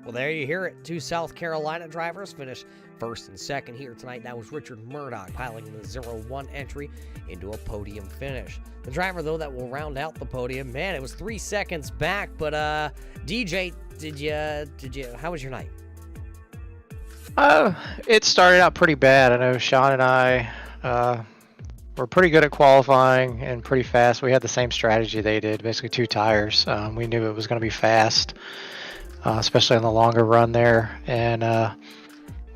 Well, there you hear it. 2 South Carolina drivers finished first and second here tonight. That was Richard Murdoch piloting the 0-1 entry into a podium finish. The driver, though, that will round out the podium, man, it was 3 seconds back. But DJ, did you? How was your night? It started out pretty bad. I know Sean and I were pretty good at qualifying and pretty fast. We had the same strategy they did, basically 2 tires. We knew it was going to be fast, especially on the longer run there. And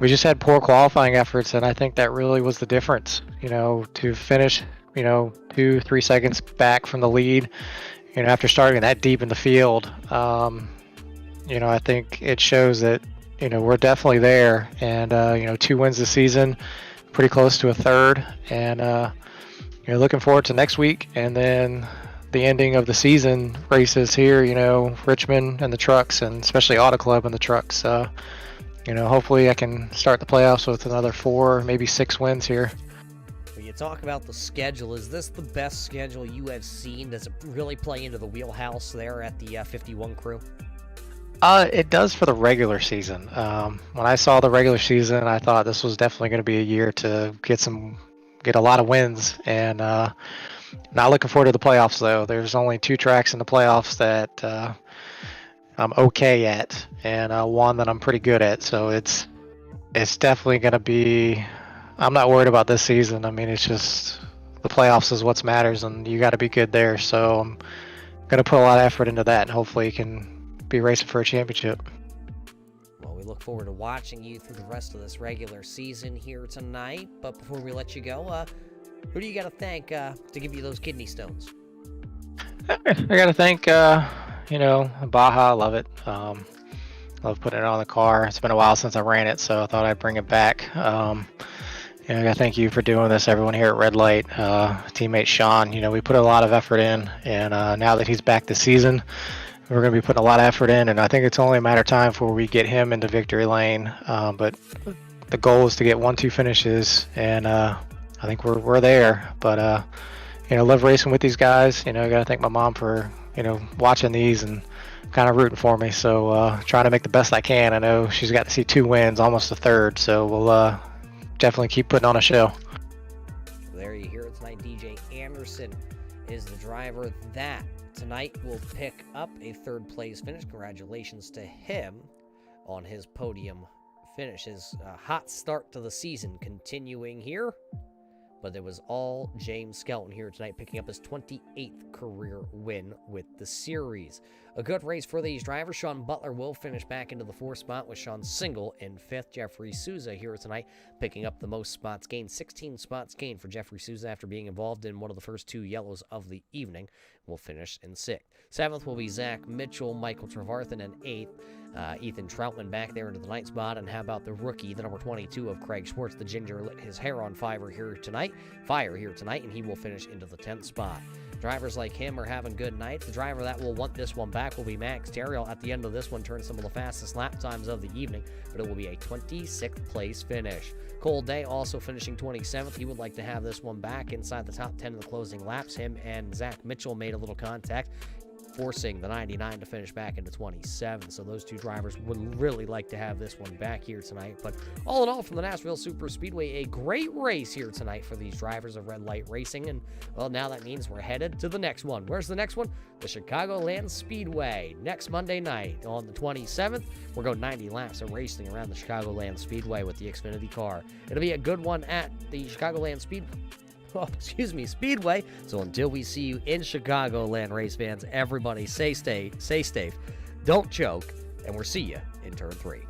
we just had poor qualifying efforts, and I think that really was the difference, to finish, 2-3 seconds back from the lead, after starting that deep in the field. I think it shows that we're definitely there, and 2 wins this season, pretty close to a third, and looking forward to next week, and then the ending of the season races here, Richmond and the trucks, and especially Auto Club and the trucks. Hopefully I can start the playoffs with another 4, maybe 6 wins here. When you talk about the schedule, is this the best schedule you have seen? Does it really play into the wheelhouse there at the 51 crew? It does for the regular season. When I saw the regular season, I thought this was definitely going to be a year to get a lot of wins. And not looking forward to the playoffs, though. There's only 2 tracks in the playoffs that I'm okay at, and one that I'm pretty good at. So it's definitely going to be. I'm not worried about this season. I mean, it's just the playoffs is what matters, and you got to be good there. So I'm going to put a lot of effort into that, and hopefully you can be racing for a championship. Well, we we look forward to watching you through the rest of this regular season here tonight. But before we let you go, who do you got to thank to give you those kidney stones? I got to thank, Baja. I love it. Love putting it on the car. It's been a while since I ran it, so I thought I'd bring it back. I got to thank you for doing this, everyone here at Red Light. Teammate Sean, we put a lot of effort in, and now that he's back this season, we're going to be putting a lot of effort in, and I think it's only a matter of time before we get him into victory lane. But the goal is to get 1-2 finishes, and I think we're there. But love racing with these guys. I got to thank my mom for watching these and kind of rooting for me. So trying to make the best I can. I know she's got to see 2 wins, almost a third. So we'll definitely keep putting on a show. There you hear it tonight. DJ Anderson is the driver that tonight will pick up a 3rd place finish. Congratulations to him on his podium finish. His hot start to the season continuing here. But it was all James Skelton here tonight, picking up his 28th career win with the series. A good race for these drivers. Sean Butler will finish back into the 4th spot with Sean Single in 5th. Jeffrey Souza here tonight, picking up the most spots gained. 16 spots gained for Jeffrey Souza after being involved in one of the first 2 yellows of the evening. Will finish in 6th. 7th will be Zach Mitchell, Michael Trevarthen in 8th. Ethan Troutman back there into the 9th spot. And how about the rookie, the number 22 of Craig Schwartz? The ginger lit his hair on fire here tonight, and he will finish into the 10th spot. Drivers like him are having good nights. The driver that will want this one back will be Max Terriel. At the end of this one, turn some of the fastest lap times of the evening, but it will be a 26th place finish. Cole Day also finishing 27th. He would like to have this one back inside the top 10 of the closing laps. Him and Zach Mitchell made a little contact, forcing the 99 to finish back into 27. So those 2 drivers would really like to have this one back here tonight. But all in all, from the Nashville Superspeedway, a great race here tonight for these drivers of Red Light Racing. And, well, now that means we're headed to the next one. Where's the next one? The Chicagoland Speedway. Next Monday night on the 27th, we're going 90 laps of racing around the Chicagoland Speedway with the Xfinity car. It'll be a good one at the Chicagoland Speedway. So until we see you in Chicagoland, race fans, everybody stay safe, don't choke, and we'll see you in turn 3.